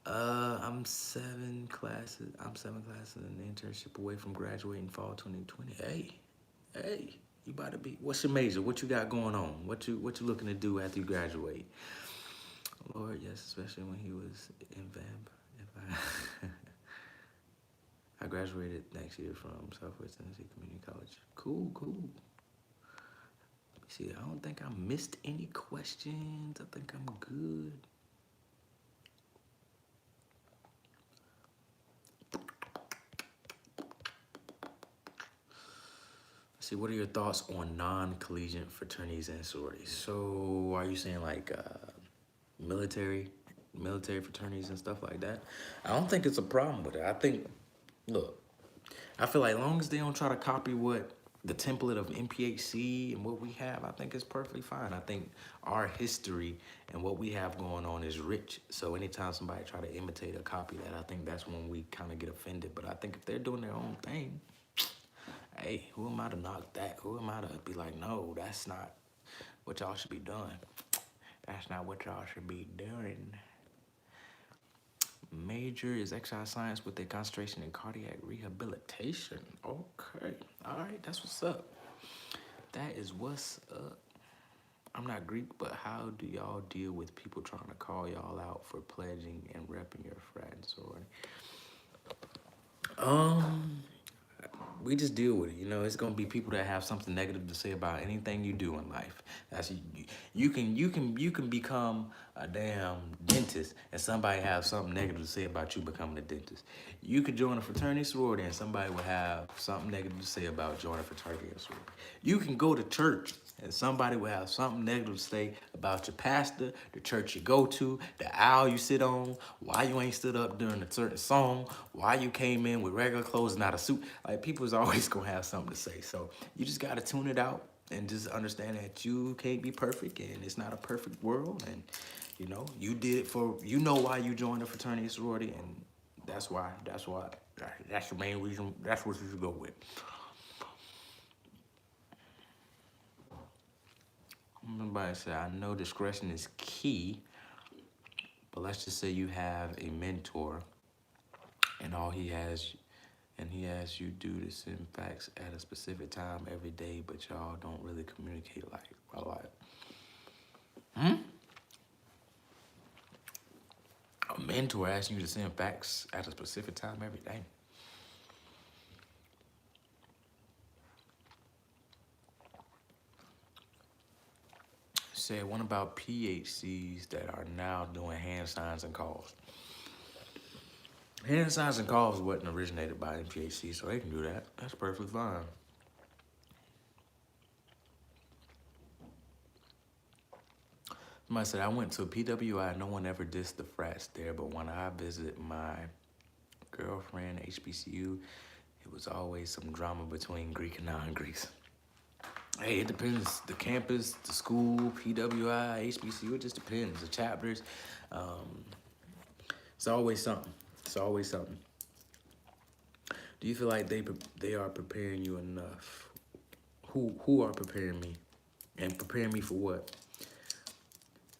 I'm 7 classes in the internship away from graduating fall 2020. Hey, you about to be, what's your major? What you got going on? What you looking to do after you graduate? Lord, yes, especially when he was in Vamp. If I graduated next year from Southwest Tennessee Community College. Cool. Let me see, I don't think I missed any questions. I think I'm good. See, what are your thoughts on non-collegiate fraternities and sororities? So, are you saying like military fraternities and stuff like that? I don't think it's a problem with it. I think, look, I feel like as long as they don't try to copy what the template of MPHC and what we have, I think it's perfectly fine. I think our history and what we have going on is rich. So anytime somebody try to imitate or copy that, I think that's when we kind of get offended. But I think if they're doing their own thing, hey, who am I to knock that? Who am I to be like, no, that's not what y'all should be doing. That's not what y'all should be doing. Major is exercise science with a concentration in cardiac rehabilitation. Okay, all right, that's what's up. That is what's up. I'm not Greek, but how do y'all deal with people trying to call y'all out for pledging and repping your frat and sorority? We just deal with it. You know, it's gonna be people that have something negative to say about anything you do in life. That's you can become a damn dentist and somebody have something negative to say about you becoming a dentist. You could join a fraternity sorority and somebody will have something negative to say about joining a fraternity or sorority. You can go to church and somebody will have something negative to say about your pastor, the church you go to, the aisle you sit on, why you ain't stood up during a certain song, why you came in with regular clothes, not a suit. Like, people is always gonna have something to say. So you just gotta tune it out and just understand that you can't be perfect and it's not a perfect world. And you know, you did it for, you know why you joined a fraternity sorority, and that's the main reason, that's what you should go with. Somebody said, I know discretion is key, but let's just say you have a mentor and he asks you do the same facts at a specific time every day, but y'all don't really communicate like a lot. A mentor asking you to send facts at a specific time every day. Said, what about PHCs that are now doing hand signs and calls? Hand signs and calls wasn't originated by MPHC, so they can do that. That's perfectly fine. Somebody said, I went to a PWI. No one ever dissed the frats there, but when I visit my girlfriend, HBCU, it was always some drama between Greek and non-Greeks. Hey, it depends. The campus, the school, PWI, HBCU, it just depends. The chapters, it's always something. It's always something. Do you feel like they are preparing you enough? Who are preparing me? And preparing me for what?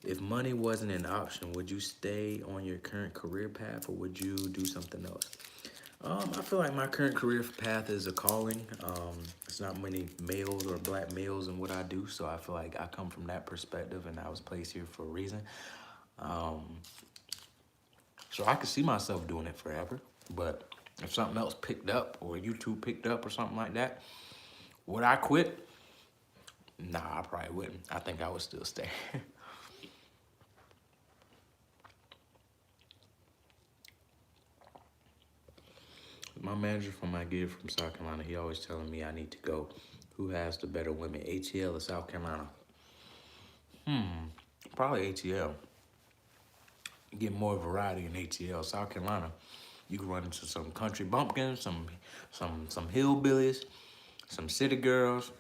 If money wasn't an option, would you stay on your current career path or would you do something else? I feel like my current career path is a calling. It's not many males or black males in what I do, so I feel like I come from that perspective and I was placed here for a reason. So I could see myself doing it forever, but If something else picked up or YouTube picked up or something like that, would I quit? Nah, I probably wouldn't. I think I would still stay. My manager from my gig from South Carolina, he always telling me I need to go. Who has the better women, ATL or South Carolina? Probably ATL. Get more variety in ATL. South Carolina, you can run into some country bumpkins, some hillbillies, some city girls,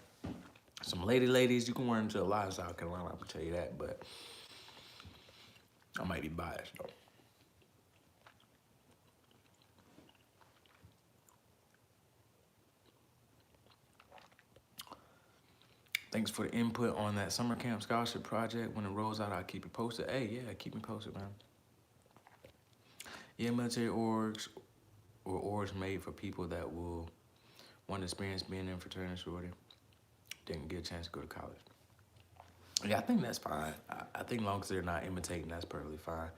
some ladies. You can run into a lot of South Carolina, I can tell you that, but I might be biased though. Thanks for the input on that summer camp scholarship project. When it rolls out, I'll keep you posted. Hey, yeah, keep me posted, man. Yeah, military orgs or orgs made for people that will want to experience being in fraternity sorority, didn't get a chance to go to college. Yeah, I think that's fine. I think as long as they're not imitating, that's perfectly fine.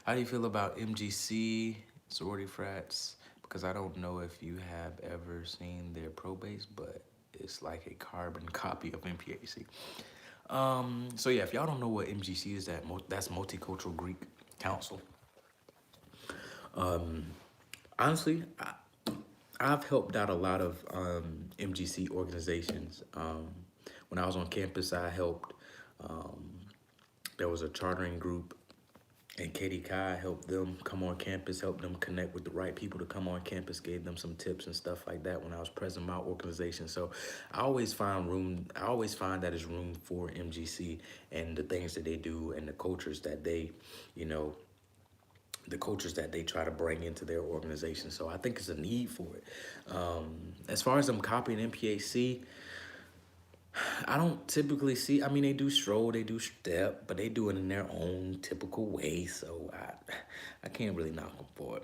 How do you feel about MGC, sorority frats? Because I don't know if you have ever seen their pro base, but it's like a carbon copy of MPAC. So yeah, if y'all don't know what MGC is, that's Multicultural Greek Council. Honestly, I've helped out a lot of MGC organizations. When I was on campus, I helped. There was a chartering group, and Katie Kai helped them come on campus, helped them connect with the right people to come on campus, gave them some tips and stuff like that when I was president of my organization. So I always find that there's room for MGC and the things that they do and the cultures that they, you know, the cultures that they try to bring into their organization. So I think it's a need for it. As far as them copying MPAC, I don't typically see, I mean, they do stroll, they do step, but they do it in their own typical way. So I can't really knock them for it.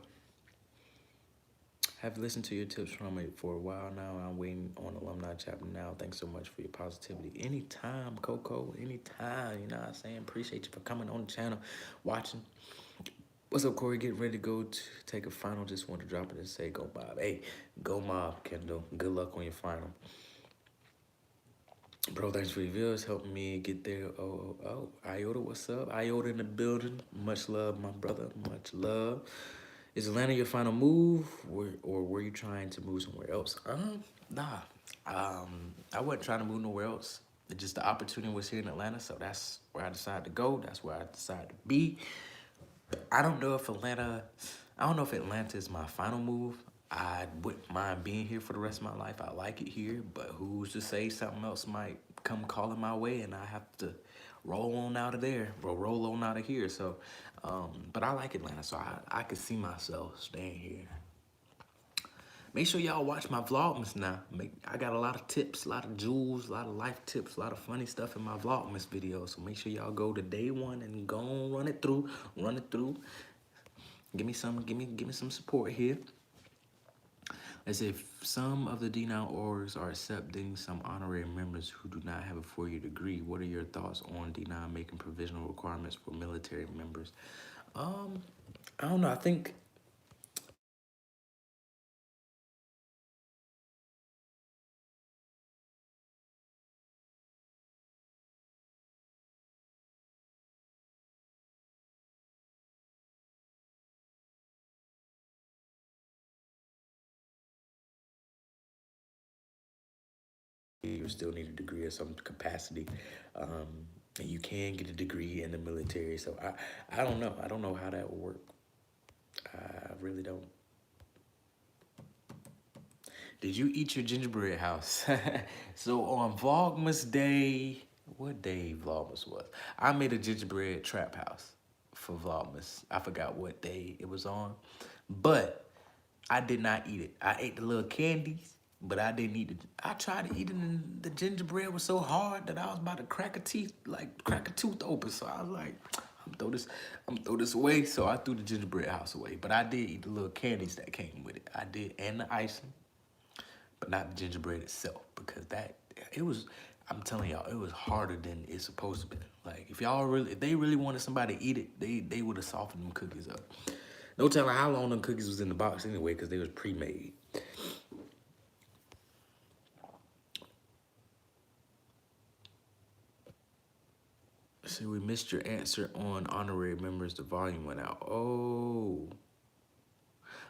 Have listened to your tips from it for a while now. I'm waiting on alumni chapter now. Thanks so much for your positivity. Anytime, Coco, anytime. You know what I'm saying? Appreciate you for coming on the channel, watching. What's up, Corey? Getting ready to go to take a final. Just want to drop it and say go Bob. Hey, go Mob, Kendall. Good luck on your final. Bro, thanks for your views. Helping me get there. Oh. Iota, what's up? Iota in the building. Much love, my brother. Much love. Is Atlanta your final move, or were you trying to move somewhere else? Nah. I wasn't trying to move nowhere else. Just the opportunity was here in Atlanta, so that's where I decided to go. That's where I decided to be. I don't know if Atlanta is my final move. I wouldn't mind being here for the rest of my life. I like it here, but who's to say something else might come calling my way and I have to roll on out of there, or roll on out of here. So, but I like Atlanta, so I could see myself staying here. Make sure y'all watch my Vlogmas now. I got a lot of tips, a lot of jewels, a lot of life tips, a lot of funny stuff in my Vlogmas videos. So make sure y'all go to day one and go and run it through. Give me some support here. As if some of the D9 orgs are accepting some honorary members who do not have a 4-year degree. What are your thoughts on D9 making provisional requirements for military members? I don't know. I think you still need a degree of some capacity. And you can get a degree in the military. So I don't know. I don't know how that will work. I really don't. Did you eat your gingerbread house? So on Vlogmas Day, what day Vlogmas was? I made a gingerbread trap house for Vlogmas. I forgot what day it was on, but I did not eat it. I ate the little candies, but I didn't eat it. I tried to eat it, and the gingerbread was so hard that I was about to crack a tooth open. So I was like, I'm throw this away. So I threw the gingerbread house away. But I did eat the little candies that came with it. I did, and the icing, but not the gingerbread itself, because I'm telling y'all, it was harder than it's supposed to be. Like, if they really wanted somebody to eat it, they would have softened them cookies up. No telling how long them cookies was in the box anyway, because they was pre-made. See, we missed your answer on honorary members. The volume went out. Oh,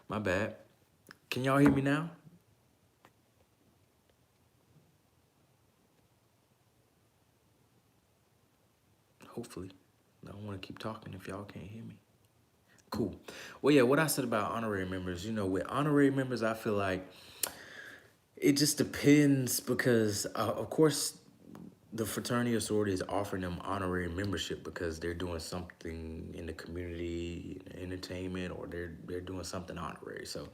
my bad. Can y'all hear me now? Hopefully. I don't want to keep talking if y'all can't hear me. Cool. Well, yeah, what I said about honorary members, you know, with honorary members, I feel like it just depends because, of course, the fraternity or sorority is offering them honorary membership because they're doing something in the community, entertainment, or they're doing something honorary. So,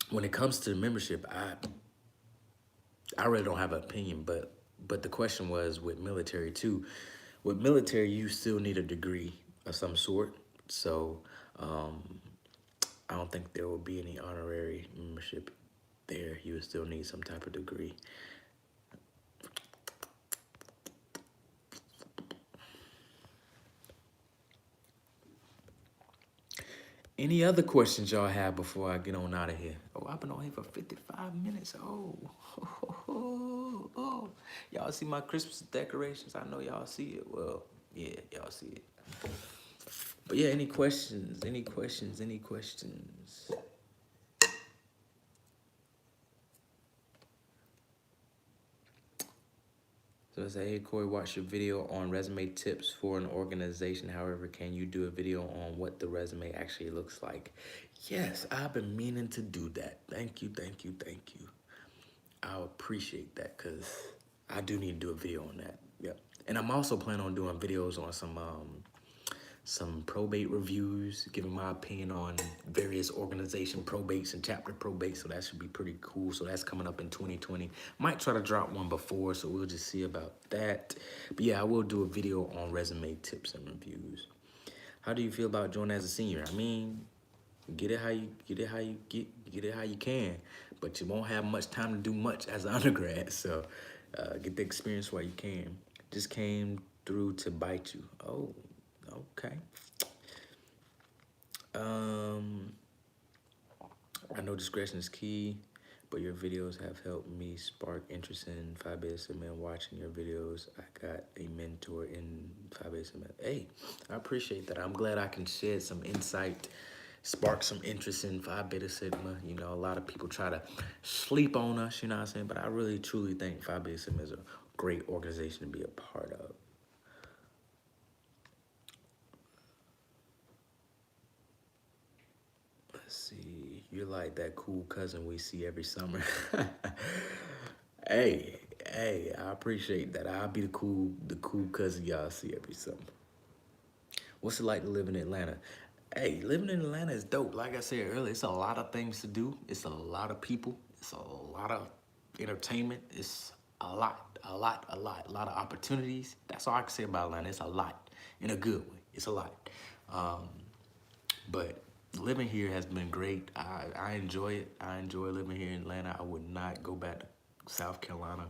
when it comes to membership, I really don't have an opinion, but the question was with military too. With military, you still need a degree of some sort. So I don't think there will be any honorary membership there. You would still need some type of degree. Any other questions y'all have before I get on out of here? Oh, I've been on here for 55 minutes. Oh. Y'all see my Christmas decorations? I know y'all see it. Well, yeah, y'all see it. But yeah, any questions? Any questions? Any questions? So I say, hey, Corey, watch your video on resume tips for an organization. However, can you do a video on what the resume actually looks like? Yes, I've been meaning to do that. Thank you, thank you, thank you. I appreciate that because I do need to do a video on that. Yep. And I'm also planning on doing videos on some probate reviews, giving my opinion on various organization probates and chapter probates. So that should be pretty cool. So that's coming up in 2020. Might try to drop one before, so we'll just see about that. But yeah, I will do a video on resume tips and reviews. How do you feel about joining as a senior? I mean, get it how you can, but you won't have much time to do much as an undergrad. So get the experience while you can. Just came through to bite you. Oh, okay. I know discretion is key, but your videos have helped me spark interest in Phi Beta Sigma. Watching your videos, I got a mentor in Phi Beta Sigma. Hey, I appreciate that. I'm glad I can shed some insight, spark some interest in Phi Beta Sigma. You know, a lot of people try to sleep on us, you know what I'm saying? But I really, truly think Phi Beta Sigma is a great organization to be a part of. Let's see, you're like that cool cousin we see every summer. Hey, I appreciate that. I'll be the cool cousin y'all see every summer. What's it like to live in Atlanta? Hey, living in Atlanta is dope. Like I said earlier, it's a lot of things to do. It's a lot of people. It's a lot of entertainment. It's a lot of opportunities. That's all I can say about Atlanta. It's a lot in a good way. It's a lot. But living here has been great. I enjoy it. I enjoy living here in Atlanta. I would not go back to South Carolina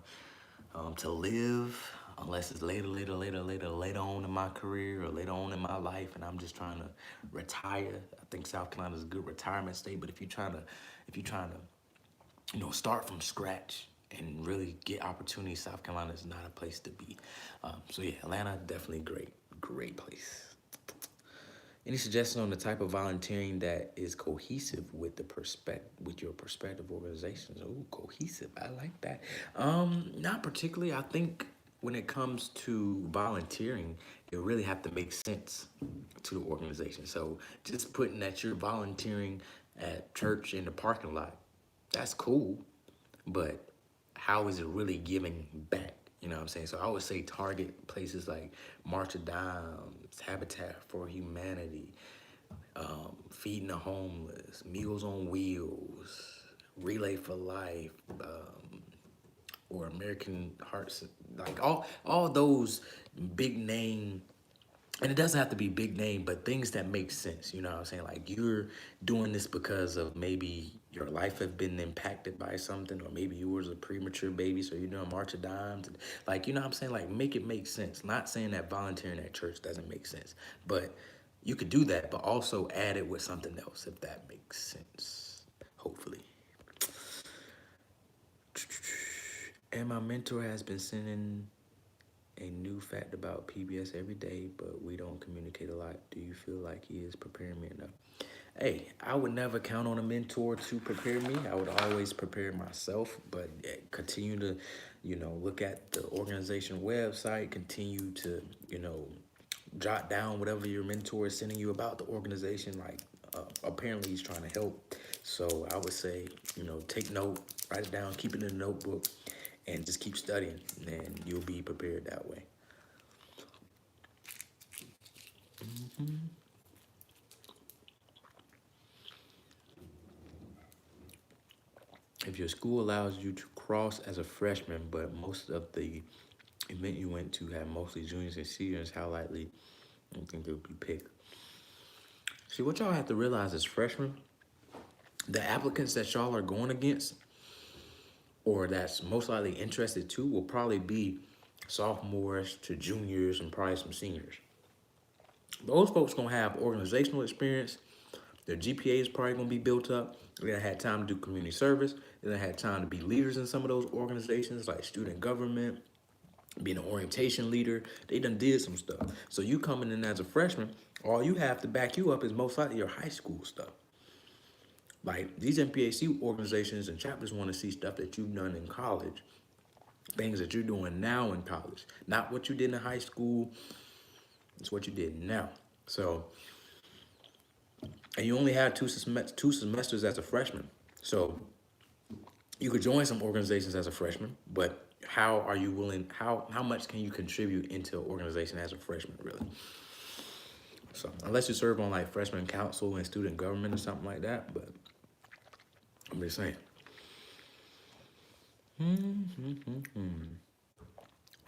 to live unless it's later on in my career or later on in my life and I'm just trying to retire. I think South Carolina is a good retirement state, but if you're trying to, you know, start from scratch and really get opportunities, South Carolina is not a place to be. So yeah, Atlanta, definitely great place. Any suggestion on the type of volunteering that is cohesive with your prospective organizations? Oh, cohesive, I like that. Not particularly. I think when it comes to volunteering, it really have to make sense to the organization. So just putting that you're volunteering at church in the parking lot, that's cool, but how is it really giving back? You know what I'm saying? So I would say target places like March of Dimes, Habitat for Humanity, Feeding the Homeless, Meals on Wheels, Relay for Life, or American Hearts, like all those big name, and it doesn't have to be big name, but things that make sense. You know what I'm saying? Like you're doing this because of maybe your life has been impacted by something, or maybe you was a premature baby, so you're doing March of Dimes. And like, you know what I'm saying? Like make it make sense. Not saying that volunteering at church doesn't make sense, but You could do that, but also add it with something else, if that makes sense. Hopefully. And my mentor has been sending a new fact about PBS every day, but we don't communicate a lot. Do you feel like he is preparing me enough? Hey, I would never count on a mentor to prepare me. I would always prepare myself, but continue to, look at the organization website, continue to, jot down whatever your mentor is sending you about the organization. Like, apparently he's trying to help. So I would say, take note, write it down, keep it in a notebook, and just keep studying, and you'll be prepared that way. If your school allows you to cross as a freshman, but most of the event you went to had mostly juniors and seniors, how likely do you think they'll be picked? See, what y'all have to realize is freshmen, the applicants that y'all are going against, or that's most likely interested to, will probably be sophomores to juniors and probably some seniors. Those folks gonna have organizational experience. Their GPA is probably gonna be built up. They're gonna have time to do community service. They're gonna have time to be leaders in some of those organizations like student government, being an orientation leader. They done did some stuff. So you coming in as a freshman, all you have to back you up is most likely your high school stuff. Like these MPAC organizations and chapters want to see stuff that you've done in college, things that you're doing now in college, not what you did in high school. It's what you did now. So, and you only had two semesters as a freshman. So you could join some organizations as a freshman, but how are you willing, how much can you contribute into an organization as a freshman, really? So unless you serve on like freshman council and student government or something like that, but I'm just saying.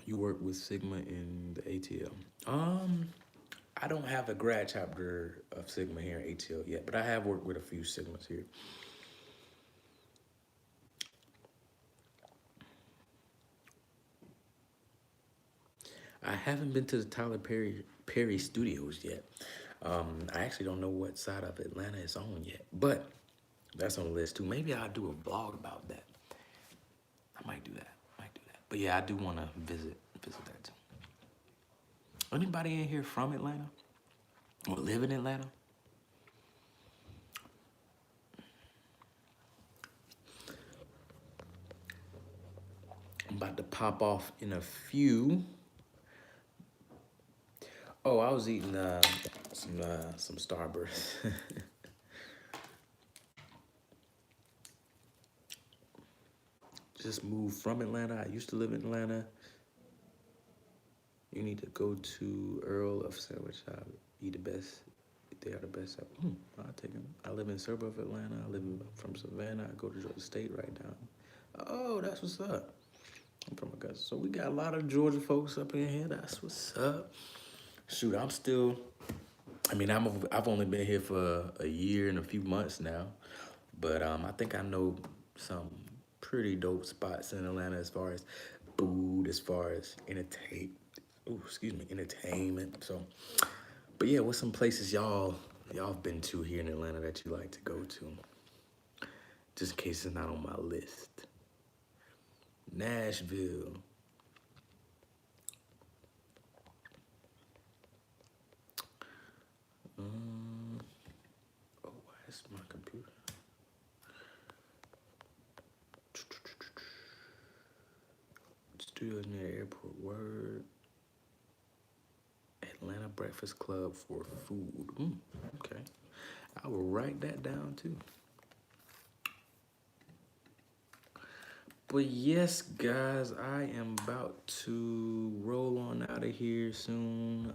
You work with Sigma in the ATL. I don't have a grad chapter of Sigma here in ATL yet, but I have worked with a few Sigmas here. I haven't been to the Tyler Perry studios yet. I actually don't know what side of Atlanta it's on yet, but that's on the list too. Maybe I'll do a vlog about that. I might do that. But yeah, I do want to visit that too. Anybody in here from Atlanta or live in Atlanta? I'm about to pop off in a few. Oh, I was eating some Starburst. Just moved from Atlanta. I used to live in Atlanta. You need to go to Earl of Sandwich Shop. Eat the best. They are the best. I'll take them. I live in suburb of Atlanta. I live from Savannah. I go to Georgia State right now. Oh, that's what's up. I'm from Augusta. So we got a lot of Georgia folks up in here. That's what's up. Shoot, I've only been here for a year and a few months now, but I think I know some pretty dope spots in Atlanta as far as food, as far as entertainment. So, but yeah, what's some places y'all been to here in Atlanta that you like to go to? Just in case it's not on my list. Nashville. Why is my computer? Studios near airport. Word. Atlanta Breakfast Club for food. Okay. I will write that down too. But yes, guys, I am about to roll on out of here soon.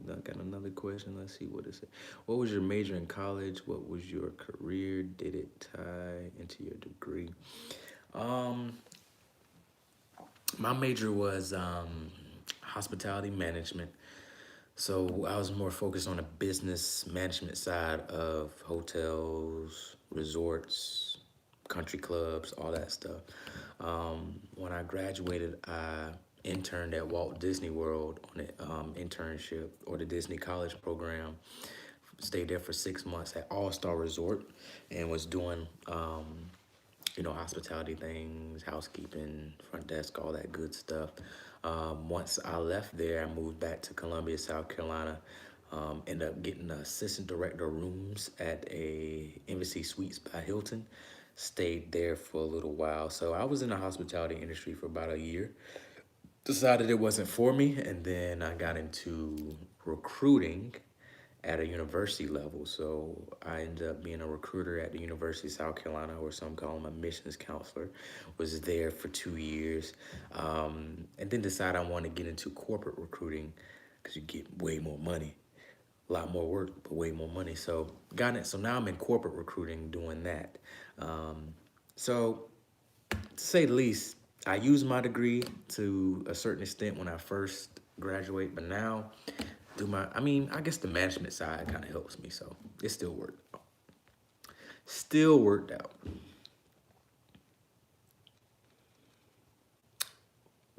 I got another question. Let's see what it says. What was your major in college? What was your career? Did it tie into your degree? My major was hospitality management. So I was more focused on the business management side of hotels, resorts, country clubs, all that stuff. When I graduated, I interned at Walt Disney World on an internship or the Disney College program. Stayed there for 6 months at All-Star Resort and was doing, hospitality things, housekeeping, front desk, all that good stuff. Once I left there, I moved back to Columbia, South Carolina. Ended up getting the assistant director of rooms at a Embassy Suites by Hilton. Stayed there for a little while. So I was in the hospitality industry for about a year. Decided it wasn't for me, and then I got into recruiting at a university level. So I ended up being a recruiter at the University of South Carolina, or some call him a missions counselor. Was there for 2 years, and then decided I wanted to get into corporate recruiting because you get way more money, a lot more work, but way more money. So got it. So now I'm in corporate recruiting doing that. So to say the least, I used my degree to a certain extent when I first graduate, but now I guess the management side kind of helps me, so it still worked out. Still worked out.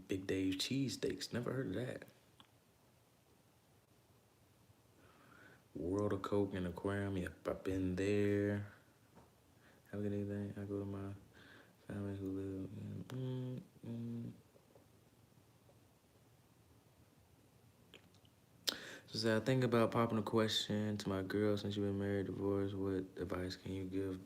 Big Dave's cheesesteaks, never heard of that. World of Coke and Aquarium, yep, I've been there. Have a good evening. I go to my family who live So I think about popping a question to my girl since you've been married, divorced. What advice can you give?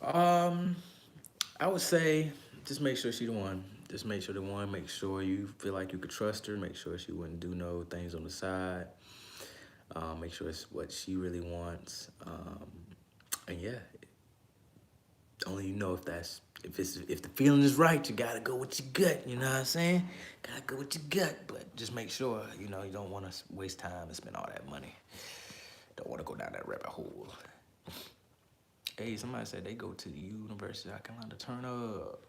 I would say just make sure she's the one. Just make sure the one. Make sure you feel like you could trust her. Make sure she wouldn't do no things on the side. Make sure it's what she really wants. And yeah, only if the feeling is right, you gotta go with your gut. You know what I'm saying? Gotta go with your gut, but just make sure you don't want to waste time and spend all that money. Don't want to go down that rabbit hole. Hey, somebody said they go to the University of South Carolina to turn up.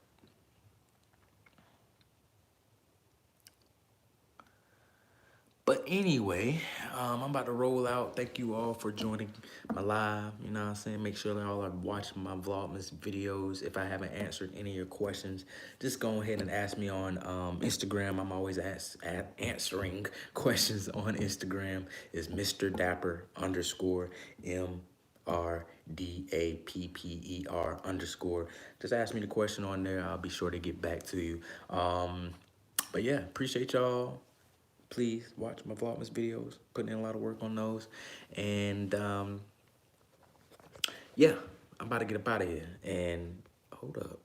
But anyway, I'm about to roll out. Thank you all for joining my live. You know what I'm saying? Make sure that y'all are watching my Vlogmas videos. If I haven't answered any of your questions, just go ahead and ask me on Instagram. I'm always answering questions on Instagram. It's Mr. Dapper _ MRDAPPER _ Just ask me the question on there. I'll be sure to get back to you. But yeah, appreciate y'all. Please watch my Vlogmas videos. Putting in a lot of work on those. And yeah, I'm about to get up out of here. And hold up.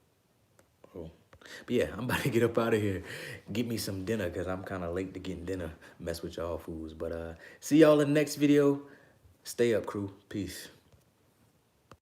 Oh. But yeah, I'm about to get up out of here. Get me some dinner because I'm kind of late to getting dinner. Mess with y'all fools. But see y'all in the next video. Stay up, crew. Peace.